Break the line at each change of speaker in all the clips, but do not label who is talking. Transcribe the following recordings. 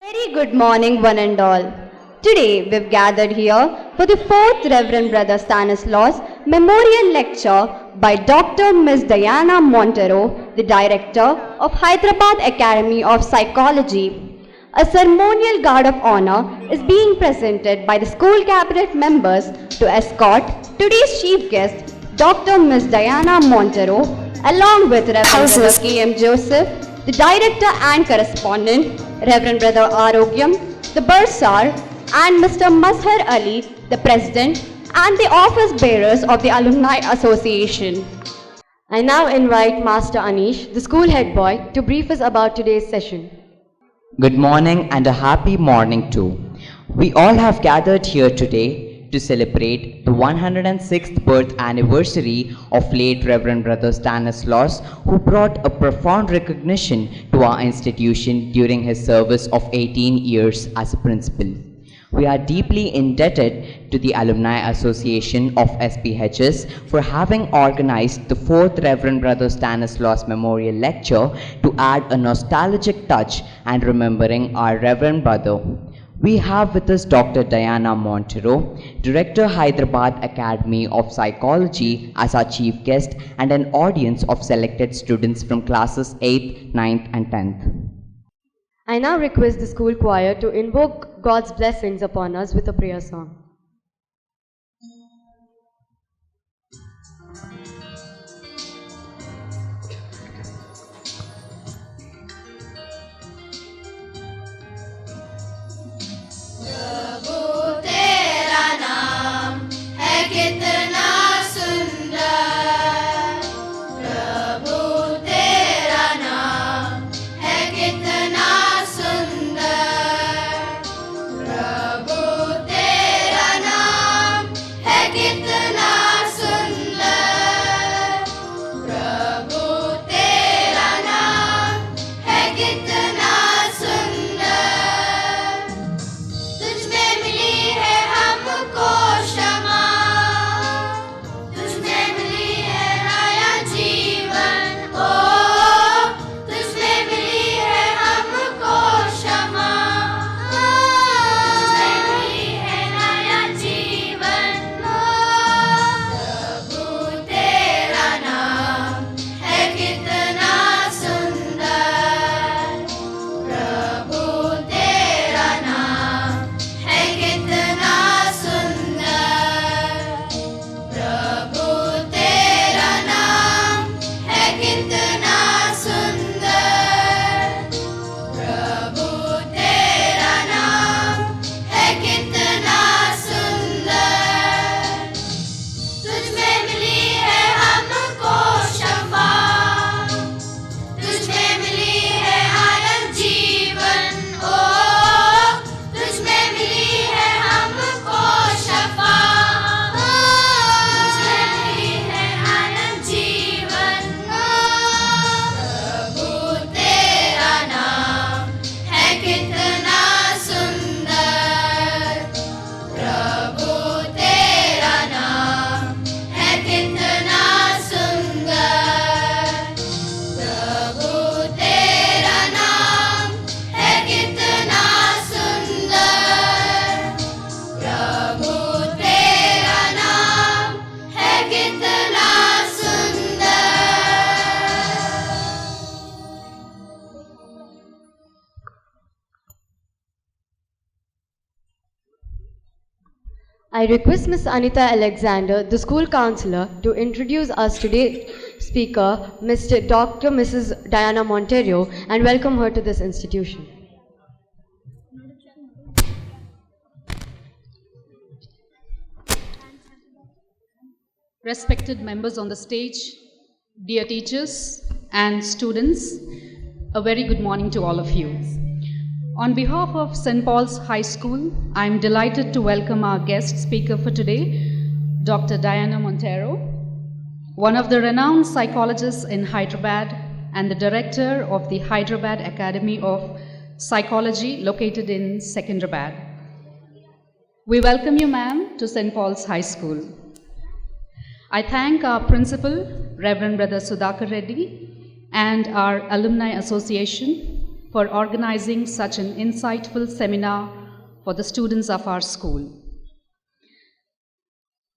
Very good morning, one and all. Today we've gathered here for the 4th Reverend Brother Stanislaus Memorial Lecture by Dr. Ms. Diana Monteiro, the Director of Hyderabad Academy of Psychology. A ceremonial guard of honor is being presented by the school cabinet members to escort today's chief guest, Dr. Ms. Diana Monteiro, along with Reverend Brother K.M. Joseph, the Director and Correspondent, Reverend Brother Arogyam, the Bursar, and Mr. Mazhar Ali, the President, and the office bearers of the Alumni Association. I now invite Master Anish, the school head boy, to brief us about today's session.
Good morning and a happy morning too. We all have gathered here today to celebrate the 106th birth anniversary of late Reverend Brother Stanislaus, who brought a profound recognition to our institution during his service of 18 years as a principal. We are deeply indebted to the Alumni Association of SPHS for having organized the 4th Reverend Brother Stanislaus Memorial Lecture to add a nostalgic touch and remembering our Reverend Brother. We have with us Dr. Diana Monteiro, Director Hyderabad Academy of Psychology, as our chief guest, and an audience of selected students from classes 8th, 9th and 10th.
I now request the school choir to invoke God's blessings upon us with a prayer song. I request Ms. Anita Alexander, the school counselor, to introduce us today's speaker, Dr. Mrs. Diana Monteiro, and welcome her to this institution.
Respected members on the stage, dear teachers and students, a very good morning to all of you. On behalf of St. Paul's High School, I am delighted to welcome our guest speaker for today, Dr. Diana Monteiro, one of the renowned psychologists in Hyderabad and the director of the Hyderabad Academy of Psychology located in Secunderabad. We welcome you, ma'am, to St. Paul's High School. I thank our principal, Reverend Brother Sudhakar Reddy, and our Alumni Association for organizing such an insightful seminar for the students of our school.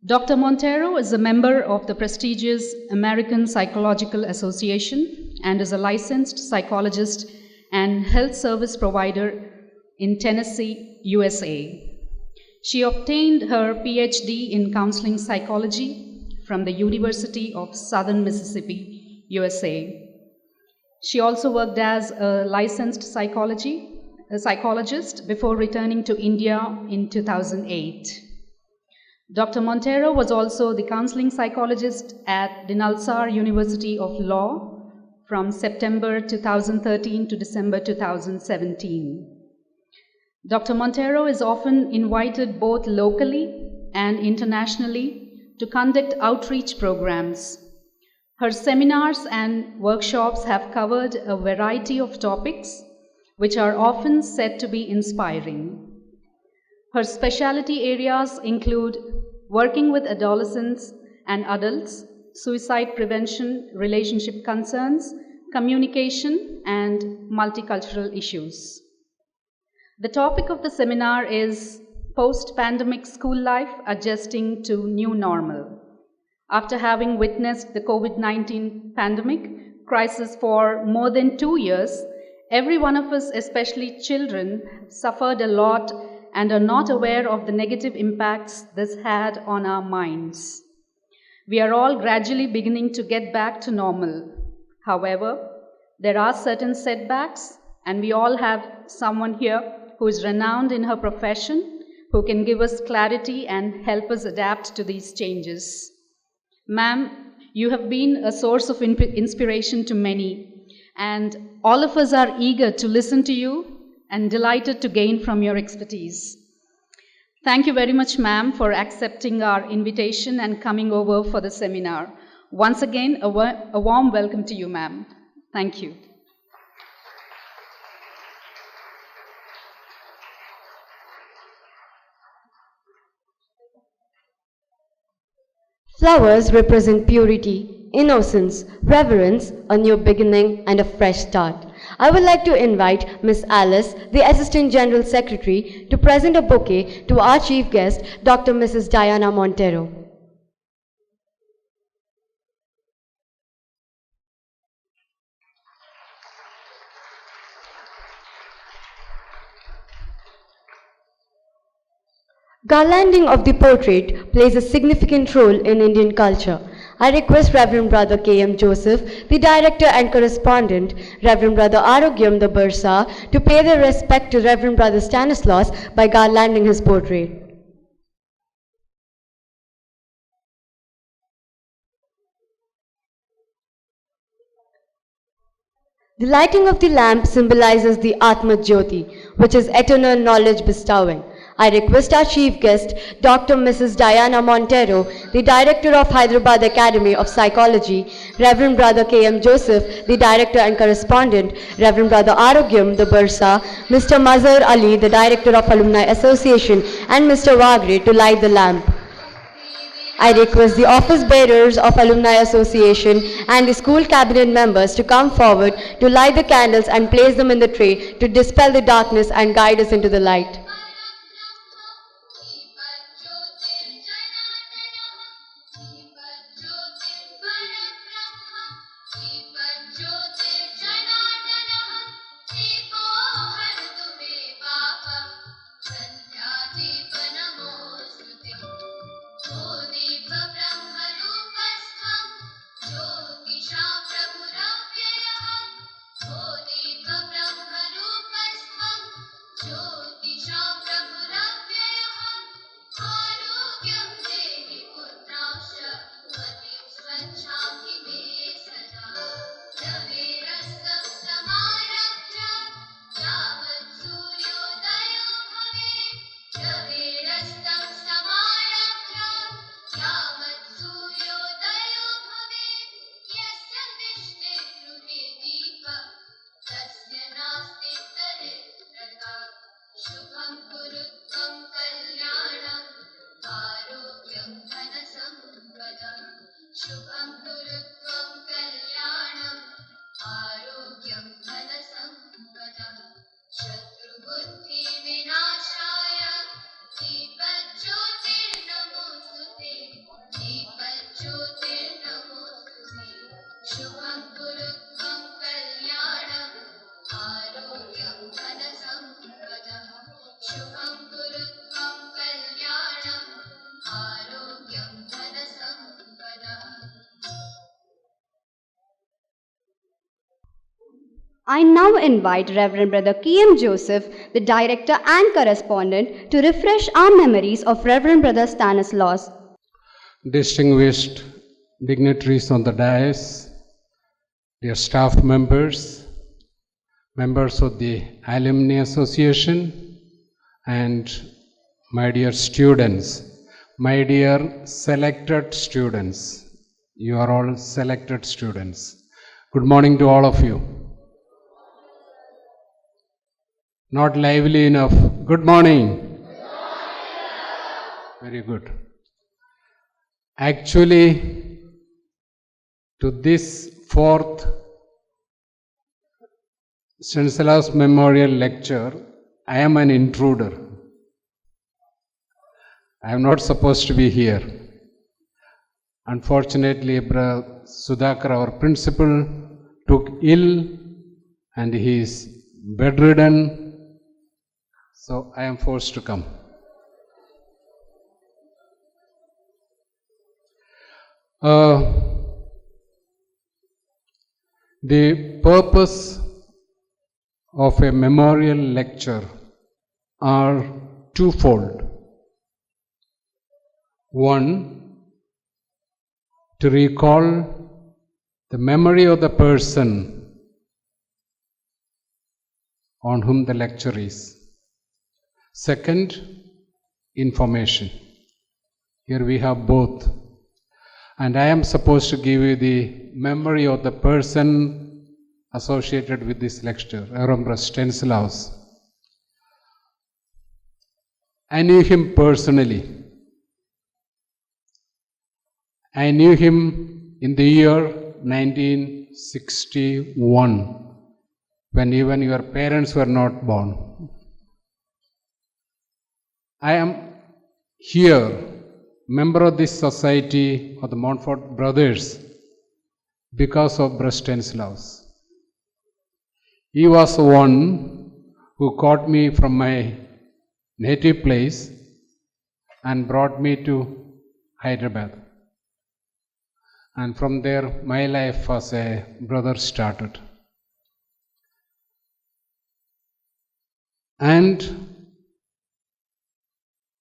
Dr. Monteiro is a member of the prestigious American Psychological Association and is a licensed psychologist and health service provider in Tennessee, USA. She obtained her PhD in counseling psychology from the University of Southern Mississippi, USA. She also worked as a licensed psychologist before returning to India in 2008. Dr. Monteiro was also the counseling psychologist at the Nalsar University of Law from September 2013 to December 2017. Dr. Monteiro is often invited both locally and internationally to conduct outreach programs. Her seminars and workshops have covered a variety of topics which are often said to be inspiring. Her specialty areas include working with adolescents and adults, suicide prevention, relationship concerns, communication, and multicultural issues. The topic of the seminar is Post-Pandemic School Life Adjusting to New Normal. After having witnessed the COVID-19 pandemic crisis for more than 2 years, every one of us, especially children, suffered a lot and are not aware of the negative impacts this had on our minds. We are all gradually beginning to get back to normal. However, there are certain setbacks, and we all have someone here who is renowned in her profession, who can give us clarity and help us adapt to these changes. Ma'am, you have been a source of inspiration to many, and all of us are eager to listen to you and delighted to gain from your expertise. Thank you very much, ma'am, for accepting our invitation and coming over for the seminar. Once again, a warm welcome to you, ma'am. Thank you.
Flowers represent purity, innocence, reverence, a new beginning, and a fresh start. I would like to invite Miss Alice, the Assistant General Secretary, to present a bouquet to our chief guest, Dr. Mrs. Diana Monteiro. Garlanding of the portrait plays a significant role in Indian culture. I request Reverend Brother K.M. Joseph, the Director and Correspondent, Reverend Brother Arogyam the Bursa, to pay their respect to Reverend Brother Stanislaus by garlanding his portrait. The lighting of the lamp symbolizes the Atma Jyoti, which is eternal knowledge bestowing. I request our chief guest, Dr. Mrs. Diana Monteiro, the Director of Hyderabad Academy of Psychology, Reverend Brother K.M. Joseph, the Director and Correspondent, Reverend Brother Arogyam the Bursa, Mr. Mazhar Ali, the Director of Alumni Association, and Mr. Wagre to light the lamp. I request the office bearers of Alumni Association and the school cabinet members to come forward to light the candles and place them in the tray to dispel the darkness and guide us into the light.
Jyotisha
I now invite Reverend Brother K.M. Joseph, the director and correspondent, to refresh our memories of Reverend Brother Stanislaus.
Distinguished dignitaries on the dais, dear staff members, members of the Alumni Association, and my dear students, my dear selected students. You are all selected students. Good morning to all of you. Not lively enough. Good morning. Very good. Actually, to this fourth Stanislaus Memorial Lecture, I am an intruder. I am not supposed to be here. Unfortunately, Sudhakar, our principal, took ill and he is bedridden. So I am forced to come. The purpose of a memorial lecture are twofold. One, to recall the memory of the person on whom the lecture is. Second, information. Here we have both. And I am supposed to give you the memory of the person associated with this lecture, Reverend Stanislaus. I knew him personally. I knew him in the year 1961, when even your parents were not born. I am here, member of this society of the Montfort Brothers, because of Brother Stanislaus. He was the one who caught me from my native place and brought me to Hyderabad. And from there, my life as a brother started. And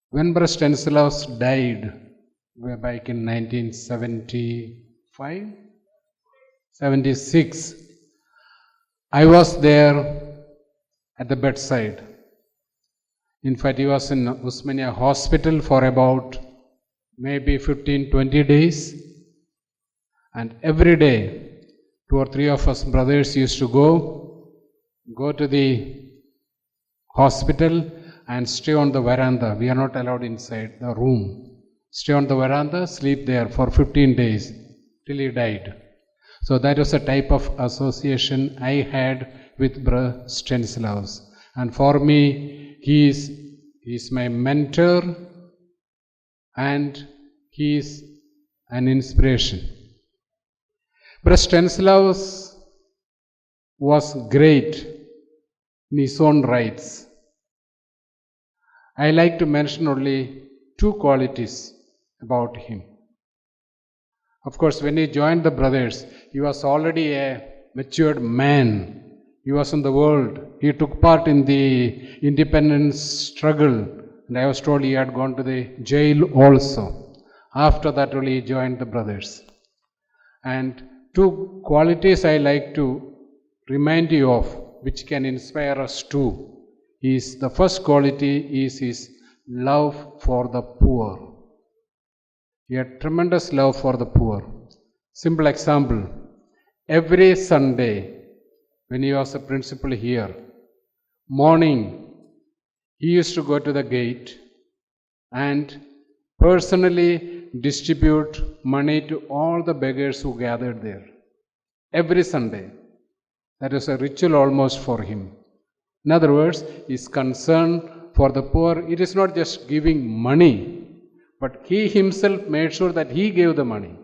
when Brother Stanislaus died, way back in 1975, 76, I was there at the bedside. In fact, he was in Usmania hospital for about maybe 15-20 days. And every day, 2 or 3 of us brothers used to go to the hospital and stay on the veranda. We are not allowed inside the room. Stay on the veranda, sleep there for 15 days till he died. So that was a type of association I had with Brother Stanislaus. And for me, he is my mentor and he is an inspiration. Brother Stanislaus was great in his own rights. I like to mention only 2 qualities about him. Of course, when he joined the brothers, he was already a matured man. He was in the world. He took part in the independence struggle. And I was told he had gone to the jail also. After that only he joined the brothers. And 2 qualities I like to remind you of, which can inspire us too. The first quality is his love for the poor. He had tremendous love for the poor. Simple example, every Sunday when he was a principal here, morning he used to go to the gate and personally distribute money to all the beggars who gathered there. Every Sunday. That is a ritual almost for him. In other words, his concern for the poor, it is not just giving money, but he himself made sure that he gave the money.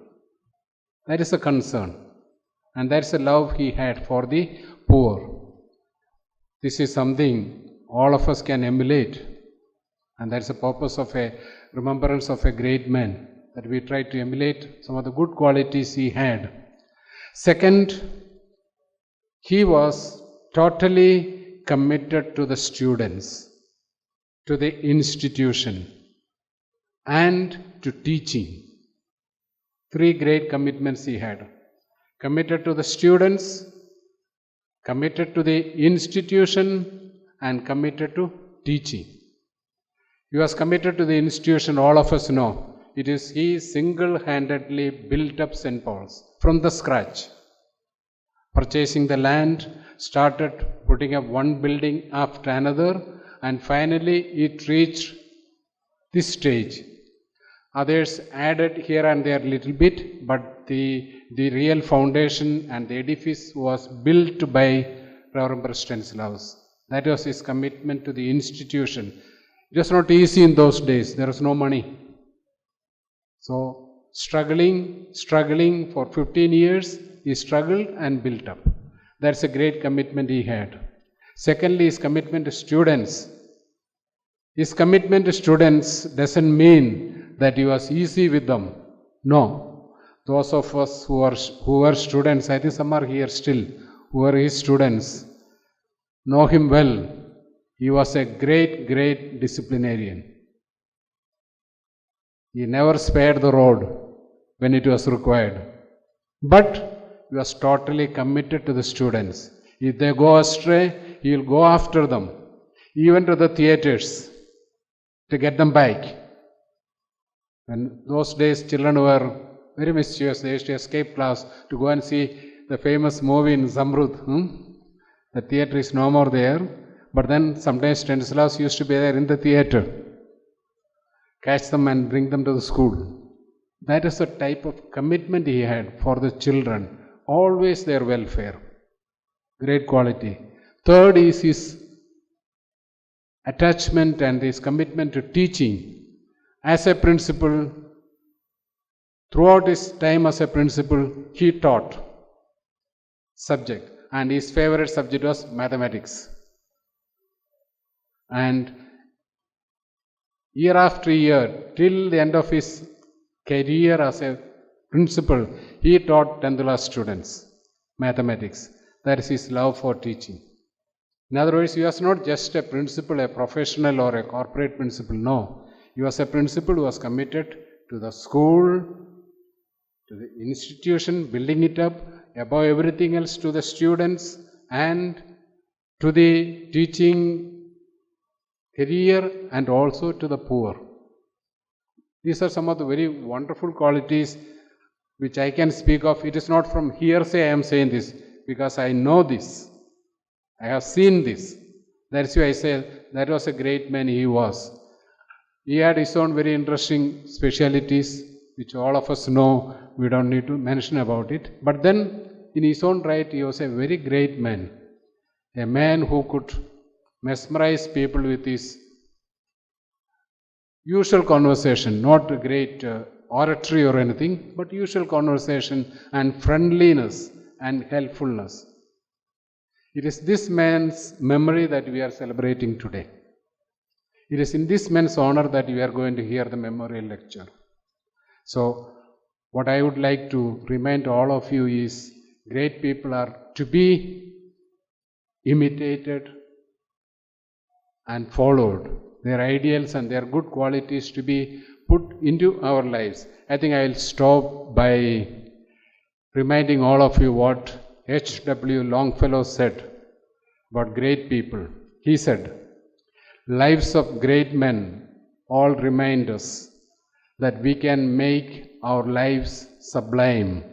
That is a concern. And that's the love he had for the poor. This is something all of us can emulate. And that's the purpose of a remembrance of a great man, that we try to emulate some of the good qualities he had. Second, he was totally committed to the students, to the institution, and to teaching. Three great commitments he had. Committed to the students, committed to the institution, and committed to teaching. He was committed to the institution, all of us know. It is he single-handedly built up St. Paul's from the scratch. Purchasing the land, started putting up one building after another, and finally it reached this stage. Others added here and there a little bit, but the real foundation and the edifice was built by Reverend Stanislaus. That was his commitment to the institution. It was not easy in those days. There was no money. So, struggling for 15 years, he struggled and built up. That's a great commitment he had. Secondly, his commitment to students. His commitment to students doesn't mean that he was easy with them. No. Those of us who were students, I think some are here still, who are his students, know him well. He was a great disciplinarian. He never spared the rod when it was required. But he was totally committed to the students. If they go astray, he will go after them, even to the theaters, to get them back. And those days, children were very mischievous. They used to escape class to go and see the famous movie in Zamrud. The theater is no more there. But then sometimes Stanislaus used to be there in the theater, catch them and bring them to the school. That is the type of commitment he had for the children, always their welfare. Great quality. Third is his attachment and his commitment to teaching. As a principal, throughout his time as a principal, he taught subject, and his favorite subject was mathematics. And year after year, till the end of his career as a principal, he taught 10th class students mathematics. That is his love for teaching. In other words, he was not just a principal, a professional or a corporate principal. No, he was a principal who was committed to the school, to the institution, building it up, above everything else to the students and to the teaching career and also to the poor. These are some of the very wonderful qualities which I can speak of. It is not from hearsay I am saying this, because I know this. I have seen this. That's why I say that was a great man he was. He had his own very interesting specialities, which all of us know. We don't need to mention about it. But then, in his own right, he was a very great man. A man who could mesmerize people with his usual conversation, not a great oratory or anything, but usual conversation and friendliness and helpfulness. It is this man's memory that we are celebrating today. It is in this man's honor that we are going to hear the memorial lecture. So, what I would like to remind all of you is, great people are to be imitated and followed. Their ideals and their good qualities to be put into our lives. I think I will stop by reminding all of you what H.W. Longfellow said about great people. He said, "Lives of great men all remind us that we can make our lives sublime,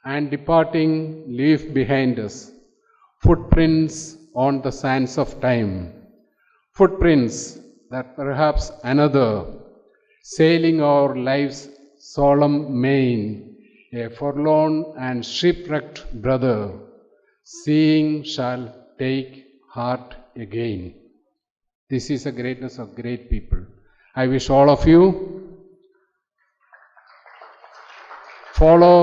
and departing leave behind us footprints on the sands of time, footprints that perhaps another, sailing our life's solemn main, a forlorn and shipwrecked brother, seeing shall take heart again." This is the greatness of great people. I wish all of you follow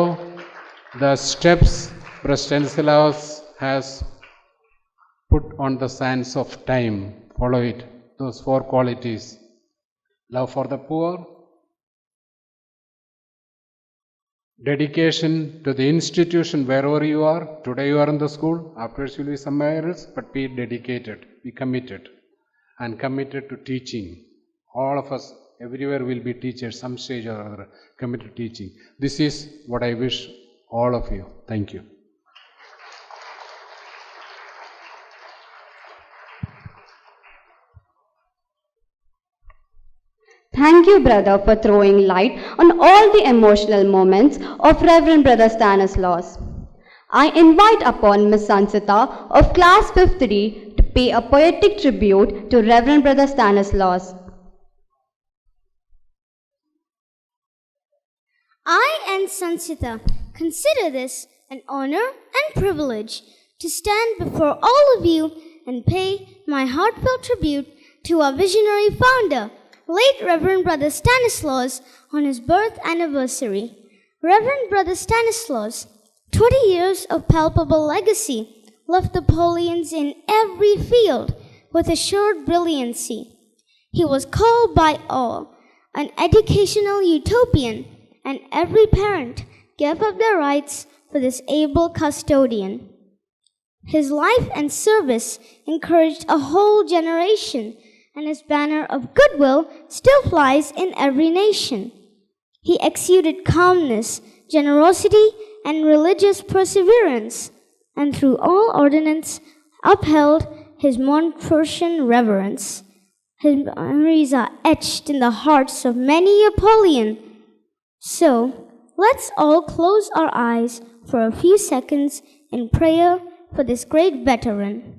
the steps Brother Stanislaus has put on the sands of time, follow it, those 4 qualities. Love for the poor, dedication to the institution wherever you are. Today you are in the school, afterwards you will be somewhere else, but be dedicated, be committed, and committed to teaching. All of us, everywhere will be teachers, some stage or other, committed to teaching. This is what I wish all of you. Thank you.
Thank you, brother, for throwing light on all the emotional moments of Reverend Brother Stanislaus. I invite upon Miss Sansita of Class 53 to pay a poetic tribute to Reverend Brother Stanislaus.
I and Sansita consider this an honor and privilege to stand before all of you and pay my heartfelt tribute to our visionary founder, late Reverend Brother Stanislaus, on his birth anniversary. Reverend Brother Stanislaus, 20 years of palpable legacy, left Napoleons in every field with assured brilliancy. He was called by all an educational utopian, and every parent gave up their rights for this able custodian. His life and service encouraged a whole generation, and his banner of goodwill still flies in every nation. He exuded calmness, generosity, and religious perseverance, and through all ordinance upheld his Montforian reverence. His memories are etched in the hearts of many Napoleon. So, let's all close our eyes for a few seconds in prayer for this great veteran.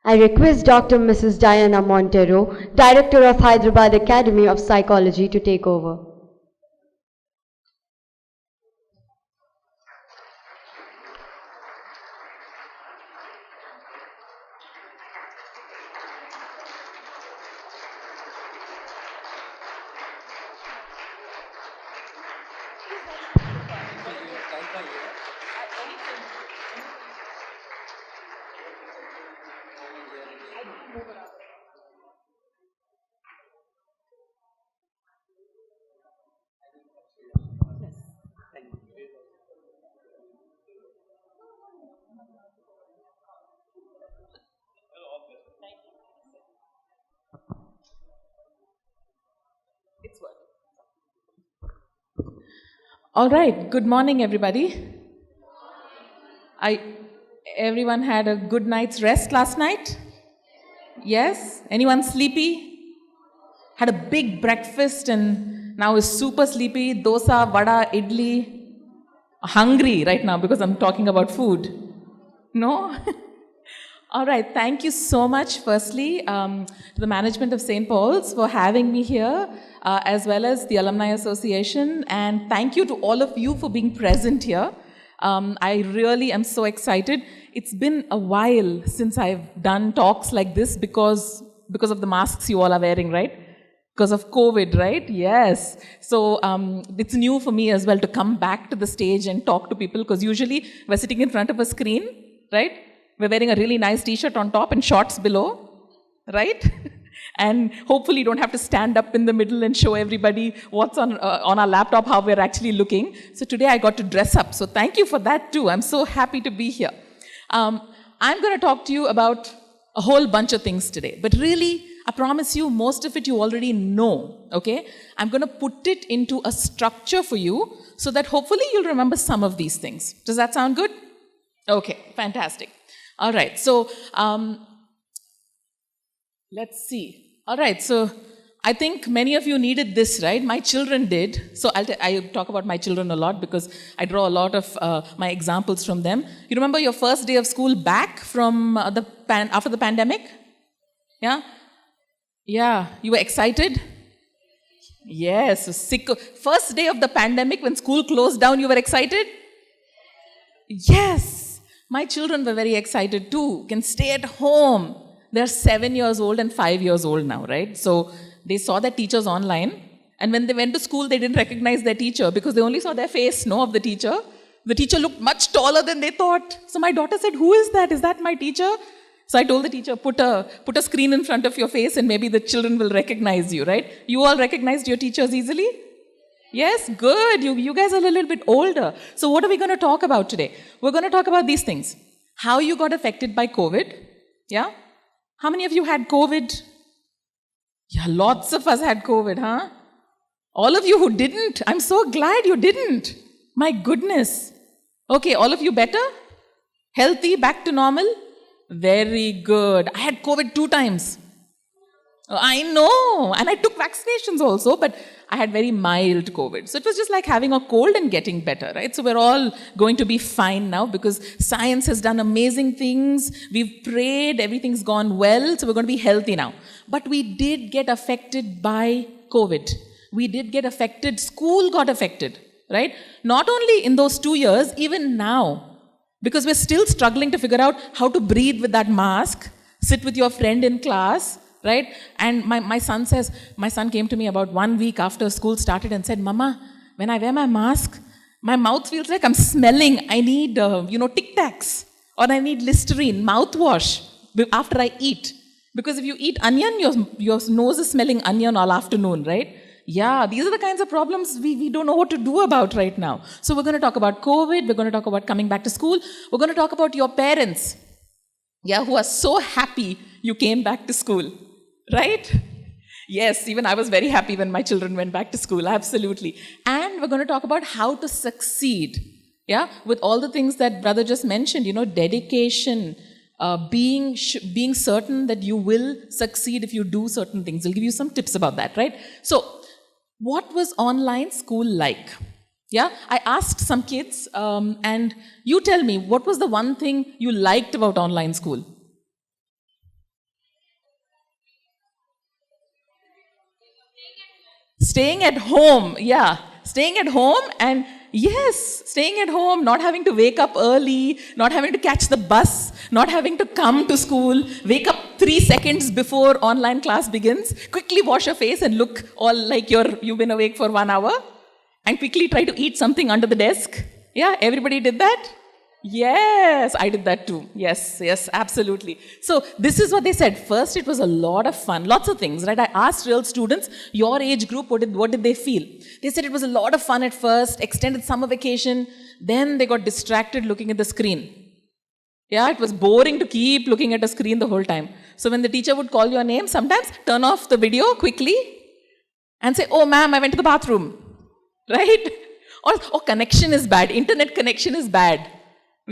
I request Dr. Mrs. Diana Monteiro, Director of Hyderabad Academy of Psychology, to take over.
All right, good morning, everybody. Everyone had a good night's rest last night? Yes? Anyone sleepy? Had a big breakfast and now is super sleepy. Dosa, vada, idli. Hungry right now because I'm talking about food. No? All right, thank you so much, firstly, to the management of St. Paul's for having me here, as well as the Alumni Association, and thank you to all of you for being present here. I really am so excited. It's been a while since I've done talks like this because of the masks you all are wearing, right? Because of COVID, right? Yes. So it's new for me as well to come back to the stage and talk to people, because usually we're sitting in front of a screen, right? We're wearing a really nice t-shirt on top and shorts below, right? And hopefully you don't have to stand up in the middle and show everybody what's on our laptop, how we're actually looking. So today I got to dress up. So thank you for that too. I'm so happy to be here. I'm going to talk to you about a whole bunch of things today. But really, I promise you, most of it you already know, okay? I'm going to put it into a structure for you so that hopefully you'll remember some of these things. Does that sound good? Okay, fantastic. All right, so let's see. All right, so I think many of you needed this, right? My children did. So I talk about my children a lot because I draw a lot of my examples from them. You remember your first day of school back from after the pandemic? Yeah? Yeah. You were excited? Yes. First day of the pandemic when school closed down, you were excited? Yes. My children were very excited too. Can stay at home. They're 7 years old and 5 years old now, right? So they saw their teachers online. And when they went to school, they didn't recognize their teacher because they only saw their face, no, of the teacher. The teacher looked much taller than they thought. So my daughter said, "Who is that? Is that my teacher?" So I told the teacher, put a screen in front of your face and maybe the children will recognize you, right? You all recognized your teachers easily? Yes, good. You guys are a little bit older. So what are we going to talk about today? We're going to talk about these things. How you got affected by COVID. Yeah? How many of you had COVID? Yeah, lots of us had COVID, huh? All of you who didn't, I'm so glad you didn't. My goodness. Okay, all of you better? Healthy, back to normal? Very good. I had COVID 2 times. I know. And I took vaccinations also, but I had very mild COVID. So it was just like having a cold and getting better, right? So we're all going to be fine now because science has done amazing things. We've prayed, everything's gone well, so we're going to be healthy now. But we did get affected by COVID. We did get affected. School got affected, right? Not only in those 2 years, even now. Because we're still struggling to figure out how to breathe with that mask, sit with your friend in class, right? And my son came to me about 1 week after school started and said, "Mama, when I wear my mask, my mouth feels like I'm smelling. I need, Tic Tacs, or I need Listerine, mouthwash after I eat. Because if you eat onion, your nose is smelling onion all afternoon, right?" Yeah, these are the kinds of problems we don't know what to do about right now. So we're going to talk about COVID. We're going to talk about coming back to school. We're going to talk about your parents, yeah, who are so happy you came back to school, right? Yes, even I was very happy when my children went back to school, absolutely. And we're going to talk about how to succeed, yeah, with all the things that brother just mentioned, dedication, being certain that you will succeed if you do certain things. We'll give you some tips about that, right? So, what was online school like? Yeah, I asked some kids, and you tell me, what was the one thing you liked about online school? Staying at home, yeah. Staying at home and yes, staying at home, not having to wake up early, not having to catch the bus, not having to come to school, wake up 3 seconds before online class begins, quickly wash your face and look all like you've been awake for 1 hour, and quickly try to eat something under the desk. Yeah, everybody did that? Yes, I did that too. Yes, absolutely. So this is what they said. First, it was a lot of fun, lots of things, right? I asked real students, your age group, what did they feel? They said it was a lot of fun at first, extended summer vacation, then they got distracted looking at the screen. Yeah, it was boring to keep looking at a screen the whole time. So when the teacher would call your name, sometimes turn off the video quickly and say, "Oh, ma'am, I went to the bathroom," right? Or connection is bad, internet connection is bad.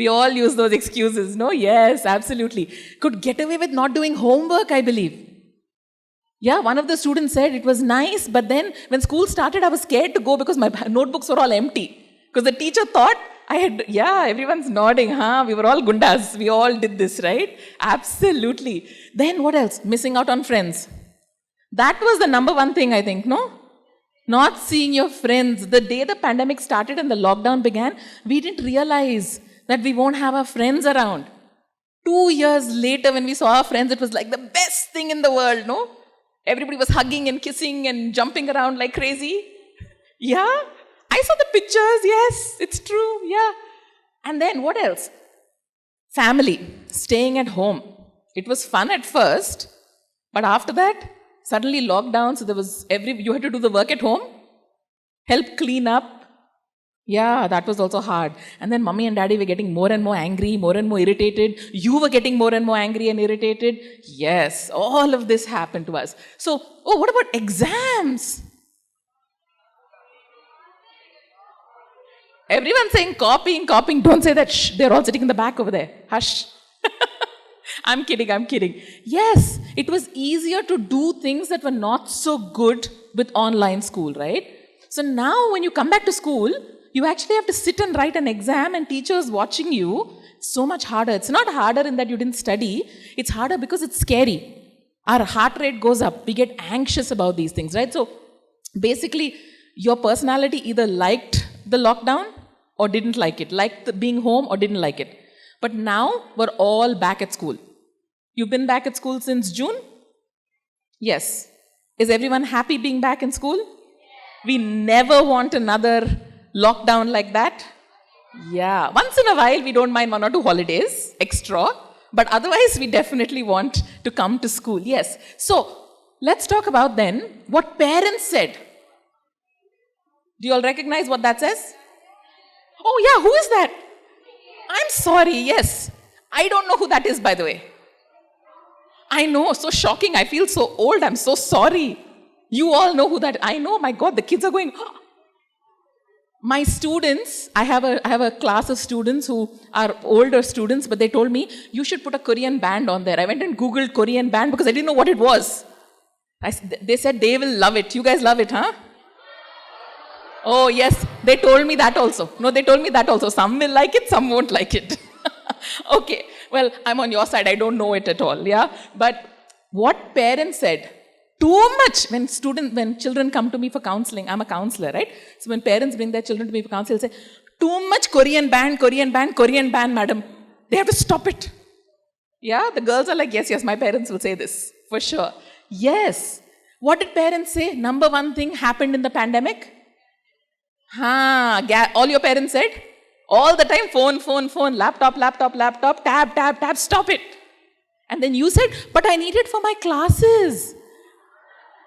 We all use those excuses, no? Yes, absolutely. Could get away with not doing homework, I believe. Yeah, one of the students said it was nice, but then when school started, I was scared to go because my notebooks were all empty. Because the teacher thought everyone's nodding, huh? We were all gundas. We all did this, right? Absolutely. Then what else? Missing out on friends. That was the number one thing, I think, no? Not seeing your friends. The day the pandemic started and the lockdown began, we didn't realize that we won't have our friends around. 2 years later, when we saw our friends, it was like the best thing in the world, no? Everybody was hugging and kissing and jumping around like crazy. Yeah? I saw the pictures, yes, it's true, yeah. And then what else? Family, staying at home. It was fun at first, but after that, suddenly lockdown, so you had to do the work at home, help clean up. Yeah, that was also hard. And then mommy and daddy were getting more and more angry, more and more irritated. You were getting more and more angry and irritated. Yes, all of this happened to us. So, what about exams? Everyone's saying copying. Don't say that. Shh, they're all sitting in the back over there. Hush. I'm kidding. Yes, it was easier to do things that were not so good with online school, right? So now when you come back to school, you actually have to sit and write an exam and teachers watching you. So much harder. It's not harder in that you didn't study. It's harder because it's scary. Our heart rate goes up. We get anxious about these things, right? So basically, your personality either liked the lockdown or didn't like it, liked being home or didn't like it. But now we're all back at school. You've been back at school since June? Yes. Is everyone happy being back in school? We never want another lockdown like that. Yeah. Once in a while, we don't mind 1 or 2 holidays extra. But otherwise, we definitely want to come to school. Yes. So, let's talk about then what parents said. Do you all recognize what that says? Oh yeah, who is that? I'm sorry, yes. I don't know who that is, by the way. I know, so shocking. I feel so old. I'm so sorry. You all know who that is. I know, my God, the kids are going... My students, I have a class of students who are older students, but they told me, you should put a Korean band on there. I went and Googled Korean band because I didn't know what it was. They said they will love it. You guys love it, huh? Oh, yes. They told me that also. No, they told me that also. Some will like it, some won't like it. Okay. Well, I'm on your side. I don't know it at all, yeah? But what parents said, too much. When children come to me for counseling, I'm a counselor, right? So when parents bring their children to me for counseling, they'll say, too much Korean band, madam. They have to stop it. Yeah, the girls are like, yes, my parents will say this, for sure. Yes. What did parents say? Number one thing happened in the pandemic? All your parents said? All the time, phone, laptop, tab, stop it. And then you said, but I need it for my classes.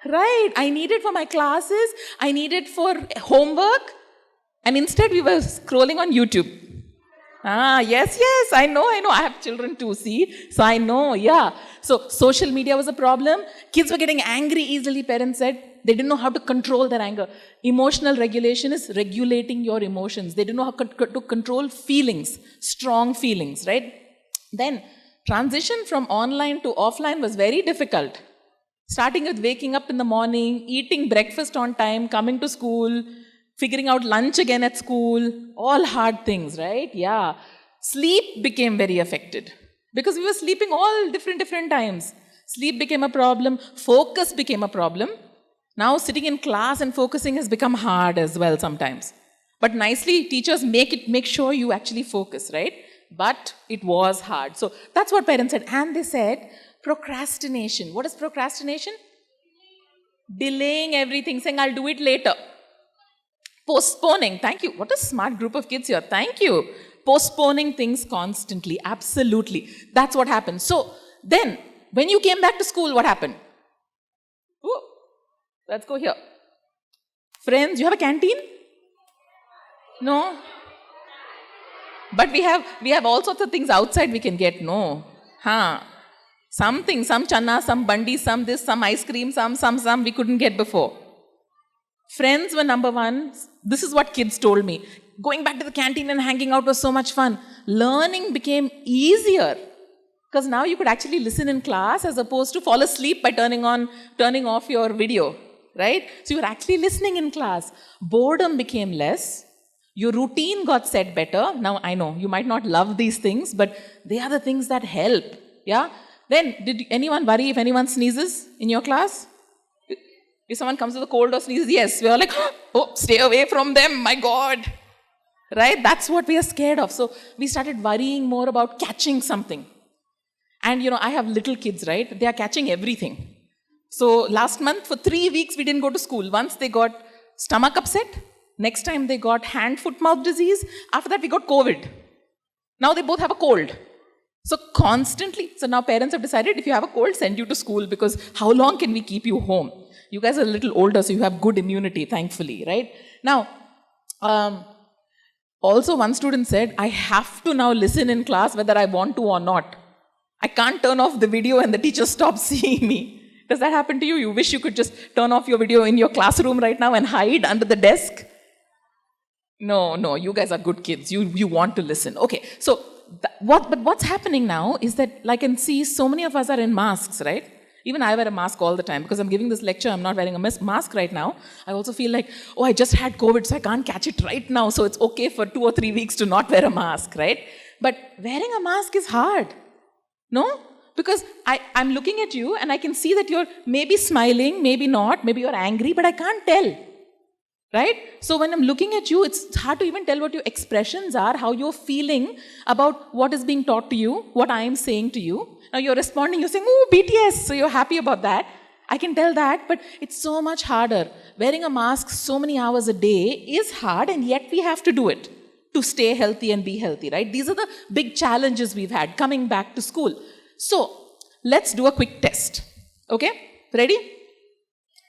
Right, I need it for my classes, I need it for homework. And instead we were scrolling on YouTube. Yes, I know. I have children too, see? So I know, yeah. So social media was a problem. Kids were getting angry easily, parents said. They didn't know how to control their anger. Emotional regulation is regulating your emotions. They didn't know how to control feelings, strong feelings, right? Then transition from online to offline was very difficult. Starting with waking up in the morning, eating breakfast on time, coming to school, figuring out lunch again at school, all hard things, right? Yeah. Sleep became very affected because we were sleeping all different times. Sleep became a problem. Focus became a problem. Now sitting in class and focusing has become hard as well sometimes. But nicely, teachers make sure you actually focus, right? But it was hard. So that's what parents said. And they said, procrastination. What is procrastination? Delaying everything, saying, I'll do it later. Postponing. Thank you. What a smart group of kids here. Thank you. Postponing things constantly. Absolutely. That's what happened. So then, when you came back to school, what happened? Ooh, let's go here. Friends, you have a canteen? No? But we have all sorts of things outside we can get. No. Something, some channa, some bandi, some this, some ice cream, some we couldn't get before. Friends were number one. This is what kids told me. Going back to the canteen and hanging out was so much fun. Learning became easier because now you could actually listen in class as opposed to fall asleep by turning off your video, right? So you were actually listening in class. Boredom became less. Your routine got set better. Now I know you might not love these things, but they are the things that help. Yeah. Then, did anyone worry if anyone sneezes in your class? If someone comes with a cold or sneezes, yes, we're like, oh, stay away from them, my God. Right? That's what we are scared of. So, we started worrying more about catching something. And, I have little kids, right? They are catching everything. So, last month, for 3 weeks, we didn't go to school. Once they got stomach upset. Next time, they got hand-foot-mouth disease. After that, we got COVID. Now, they both have a cold. So constantly, so now parents have decided if you have a cold, send you to school because how long can we keep you home? You guys are a little older, so you have good immunity, thankfully, right? Now, also one student said, I have to now listen in class whether I want to or not. I can't turn off the video and the teacher stops seeing me. Does that happen to you? You wish you could just turn off your video in your classroom right now and hide under the desk? No, you guys are good kids. You want to listen. Okay, so what's happening now is that I can see so many of us are in masks, right? Even I wear a mask all the time because I'm giving this lecture. I'm not wearing a mask right now. I also feel like, oh, I just had COVID, so I can't catch it right now. So it's okay for 2 or 3 weeks to not wear a mask, right? But wearing a mask is hard. No? Because I'm looking at you and I can see that you're maybe smiling, maybe not, maybe you're angry, but I can't tell. Right? So when I'm looking at you, it's hard to even tell what your expressions are, how you're feeling about what is being taught to you, what I am saying to you. Now you're responding, you're saying, oh, BTS, so you're happy about that. I can tell that, but it's so much harder. Wearing a mask so many hours a day is hard, and yet we have to do it to stay healthy and be healthy, right? These are the big challenges we've had coming back to school. So let's do a quick test. Okay? Ready?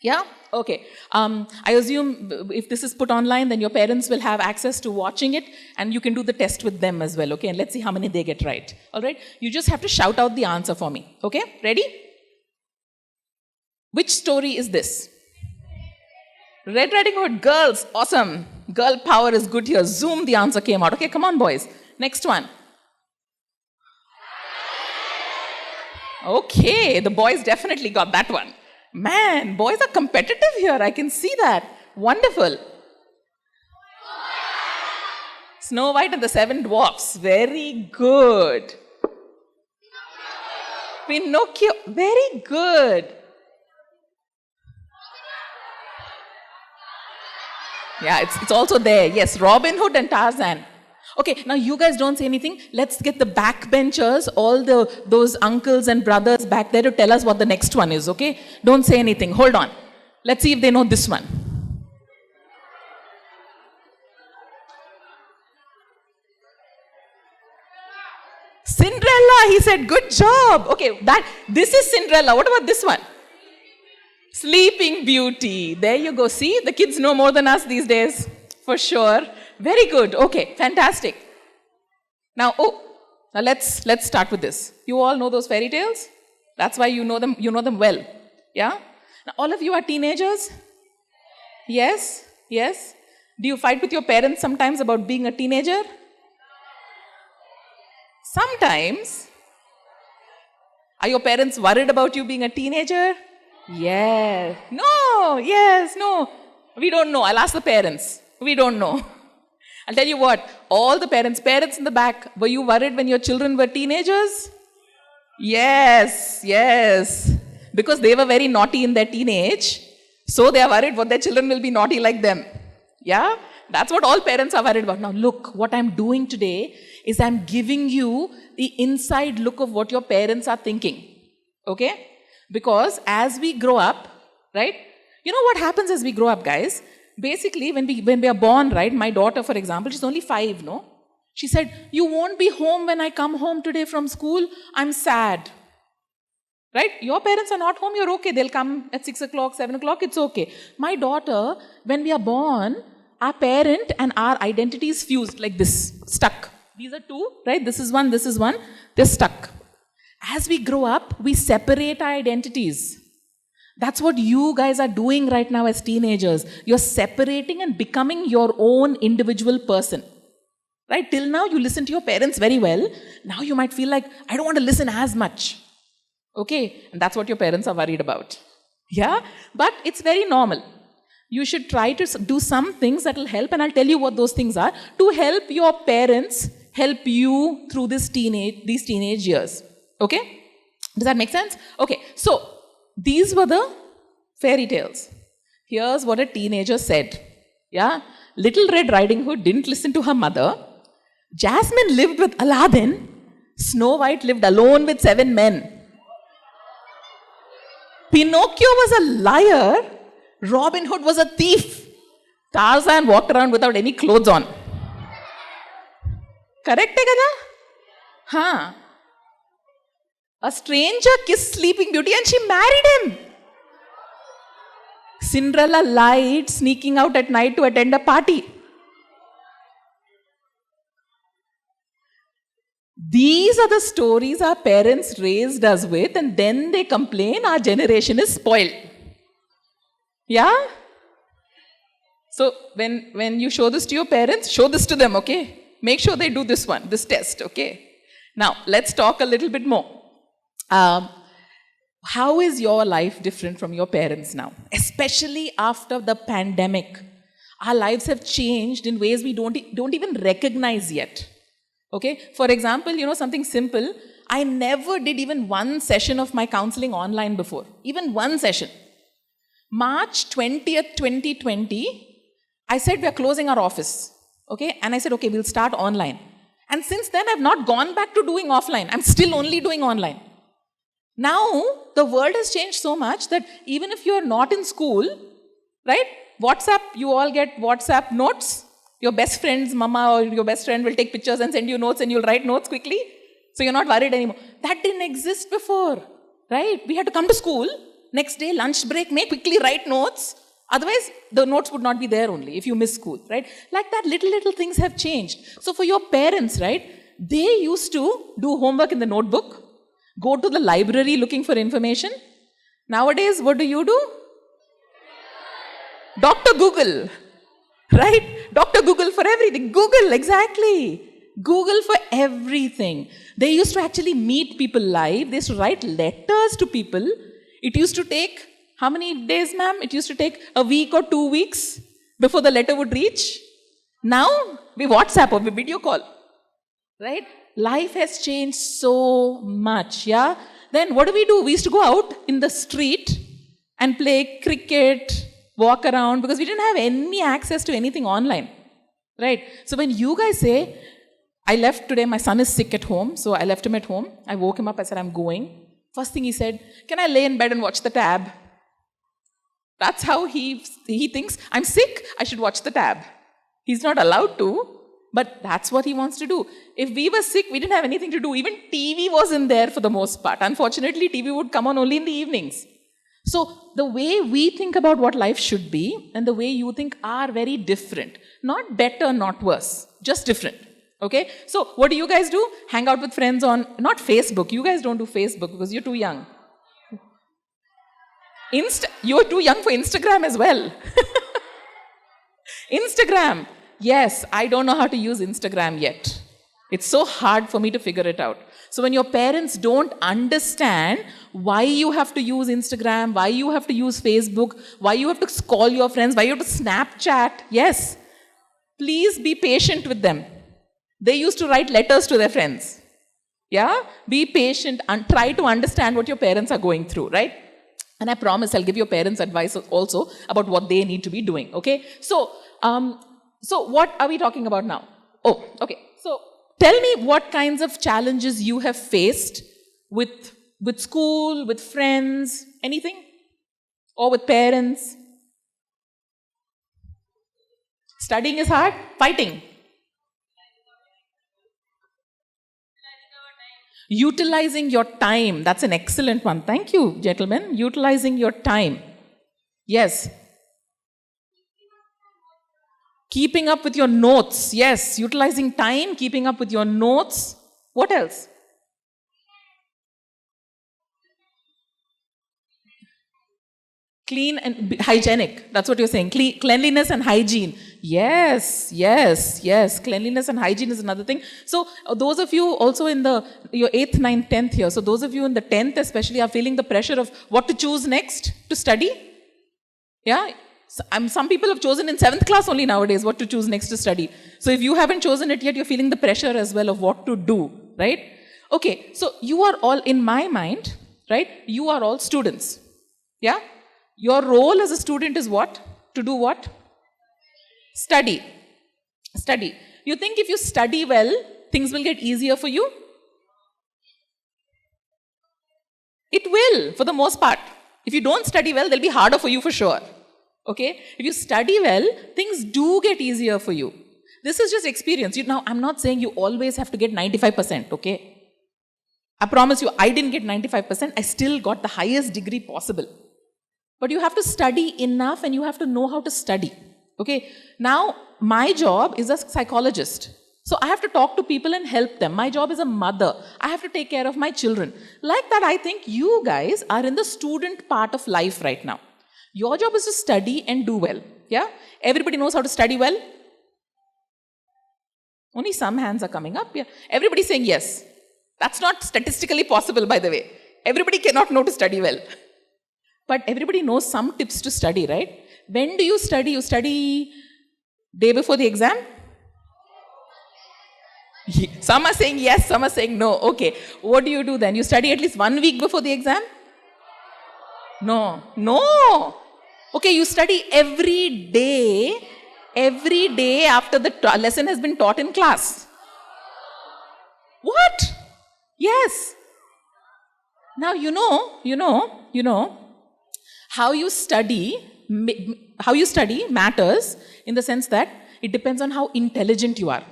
Yeah? Okay. I assume if this is put online, then your parents will have access to watching it, and you can do the test with them as well. Okay? And let's see how many they get right. All right? You just have to shout out the answer for me. Okay? Ready? Which story is this? Red Riding Hood. Girls. Awesome. Girl power is good here. Zoom, the answer came out. Okay, come on, boys. Next one. Okay, the boys definitely got that one. Man, boys are competitive here. I can see that. Wonderful. Snow White and the Seven Dwarfs. Very good. Pinocchio. Very good. Yeah, it's also there. Yes, Robin Hood and Tarzan. Okay, now you guys don't say anything. Let's get the backbenchers, all those uncles and brothers back there to tell us what the next one is, okay? Don't say anything. Hold on. Let's see if they know this one. Cinderella, he said, good job. Okay, this is Cinderella. What about this one? Sleeping Beauty. There you go. See, the kids know more than us these days, for sure. Very good. Okay, fantastic. Now let's start with this. You all know those fairy tales? That's why you know them well. Yeah? Now, all of you are teenagers? Yes? Yes? Do you fight with your parents sometimes about being a teenager? Sometimes. Are your parents worried about you being a teenager? Yes. No. Yes. No. We don't know. I'll ask the parents. We don't know. I'll tell you what. All the parents in the back, were you worried when your children were teenagers? Yes. Yes. Because they were very naughty in their teenage, so they are worried what their children will be naughty like them. Yeah? That's what all parents are worried about. Now look, what I'm doing today is I'm giving you the inside look of what your parents are thinking. Okay? Because as we grow up, right? You know what happens as we grow up, guys? Basically, when we are born, right? My daughter, for example, she's only 5, no? She said, you won't be home when I come home today from school. I'm sad. Right? Your parents are not home, you're okay. They'll come at 6 o'clock, 7 o'clock, it's okay. My daughter, when we are born, our parent and our identity is fused like this, stuck. These are two, right? This is one, they're stuck. As we grow up, we separate our identities. That's what you guys are doing right now as teenagers. You're separating and becoming your own individual person. Right? Till now, you listen to your parents very well. Now you might feel like, I don't want to listen as much. Okay? And that's what your parents are worried about. Yeah? But it's very normal. You should try to do some things that will help, and I'll tell you what those things are, to help your parents help you through these teenage years. Okay? Does that make sense? Okay, so these were the fairy tales. Here's what a teenager said. Yeah? Little Red Riding Hood didn't listen to her mother. Jasmine lived with Aladdin. Snow White lived alone with 7 men. Pinocchio was a liar. Robin Hood was a thief. Tarzan walked around without any clothes on. Correct, kada? Huh. A stranger kissed Sleeping Beauty and she married him. Cinderella lied, sneaking out at night to attend a party. These are the stories our parents raised us with, and then they complain our generation is spoiled. Yeah? So when you show this to your parents, show this to them, okay? Make sure they do this test, okay? Now, let's talk a little bit more. How is your life different from your parents now? Especially after the pandemic. Our lives have changed in ways we don't even recognize yet. Okay? For example, something simple. I never did even one session of my counseling online before. Even one session. March 20th, 2020, I said we are closing our office. Okay? And I said, okay, we'll start online. And since then, I've not gone back to doing offline. I'm still only doing online. Now, the world has changed so much that even if you're not in school, right? WhatsApp, you all get WhatsApp notes. Your best friend's mama or your best friend will take pictures and send you notes and you'll write notes quickly. So you're not worried anymore. That didn't exist before, right? We had to come to school. Next day, lunch break, may quickly write notes. Otherwise, the notes would not be there only if you miss school, right? Like that, little things have changed. So for your parents, right? They used to do homework in the notebook. Go to the library looking for information. Nowadays, what do? Dr. Google, right? Dr. Google for everything. Google, exactly. Google for everything. They used to actually meet people live. They used to write letters to people. It used to take, how many days, ma'am? It used to take a week or 2 weeks before the letter would reach. Now, we WhatsApp or we video call, right? Life has changed so much, yeah? Then what do? We used to go out in the street and play cricket, walk around, because we didn't have any access to anything online, right? So when you guys say, I left today, my son is sick at home, so I left him at home. I woke him up, I said, I'm going. First thing he said, can I lay in bed and watch the tab? That's how he thinks, I'm sick, I should watch the tab. He's not allowed to. But that's what he wants to do. If we were sick, we didn't have anything to do. Even TV wasn't there for the most part. Unfortunately, TV would come on only in the evenings. So the way we think about what life should be and the way you think are very different. Not better, not worse. Just different. Okay? So what do you guys do? Hang out with friends on, not Facebook. You guys don't do Facebook because you're too young. You're too young for Instagram as well. Instagram. Yes, I don't know how to use Instagram yet. It's so hard for me to figure it out. So when your parents don't understand why you have to use Instagram, why you have to use Facebook, why you have to call your friends, why you have to Snapchat, yes, please be patient with them. They used to write letters to their friends. Yeah? Be patient and try to understand what your parents are going through, right? And I promise I'll give your parents advice also about what they need to be doing, okay? So what are we talking about now? Oh, okay. So tell me what kinds of challenges you have faced with school, with friends, anything? Or with parents? Studying is hard? Fighting? Utilizing your time. That's an excellent one. Thank you, gentlemen. Utilizing your time. Yes. Keeping up with your notes. Yes, utilizing time, keeping up with your notes. What else? Clean and hygienic. That's what you're saying. Cleanliness and hygiene. Yes. Cleanliness and hygiene is another thing. So those of you also in your 8th, 9th, 10th year. So those of you in the 10th especially are feeling the pressure of what to choose next to study. Yeah. Some people have chosen in 7th class only nowadays what to choose next to study. So if you haven't chosen it yet, you're feeling the pressure as well of what to do, right? Okay, so you are all, in my mind, right? You are all students, yeah? Your role as a student is what? To do what? Study. Study. You think if you study well, things will get easier for you? It will, for the most part. If you don't study well, they'll be harder for you for sure. Okay? If you study well, things do get easier for you. This is just experience. Now, I'm not saying you always have to get 95%, okay? I promise you, I didn't get 95%. I still got the highest degree possible. But you have to study enough and you have to know how to study. Okay? Now, my job is a psychologist. So I have to talk to people and help them. My job is a mother. I have to take care of my children. Like that, I think you guys are in the student part of life right now. Your job is to study and do well. Yeah? Everybody knows how to study well? Only some hands are coming up. Yeah. Everybody's saying yes. That's not statistically possible, by the way. Everybody cannot know to study well. But everybody knows some tips to study, right? When do you study? You study day before the exam? Some are saying yes, some are saying no. Okay, what do you do then? You study at least 1 week before the exam? No. Okay, you study every day after the lesson has been taught in class. What? Yes. Now you know, how you study matters in the sense that it depends on how intelligent you are.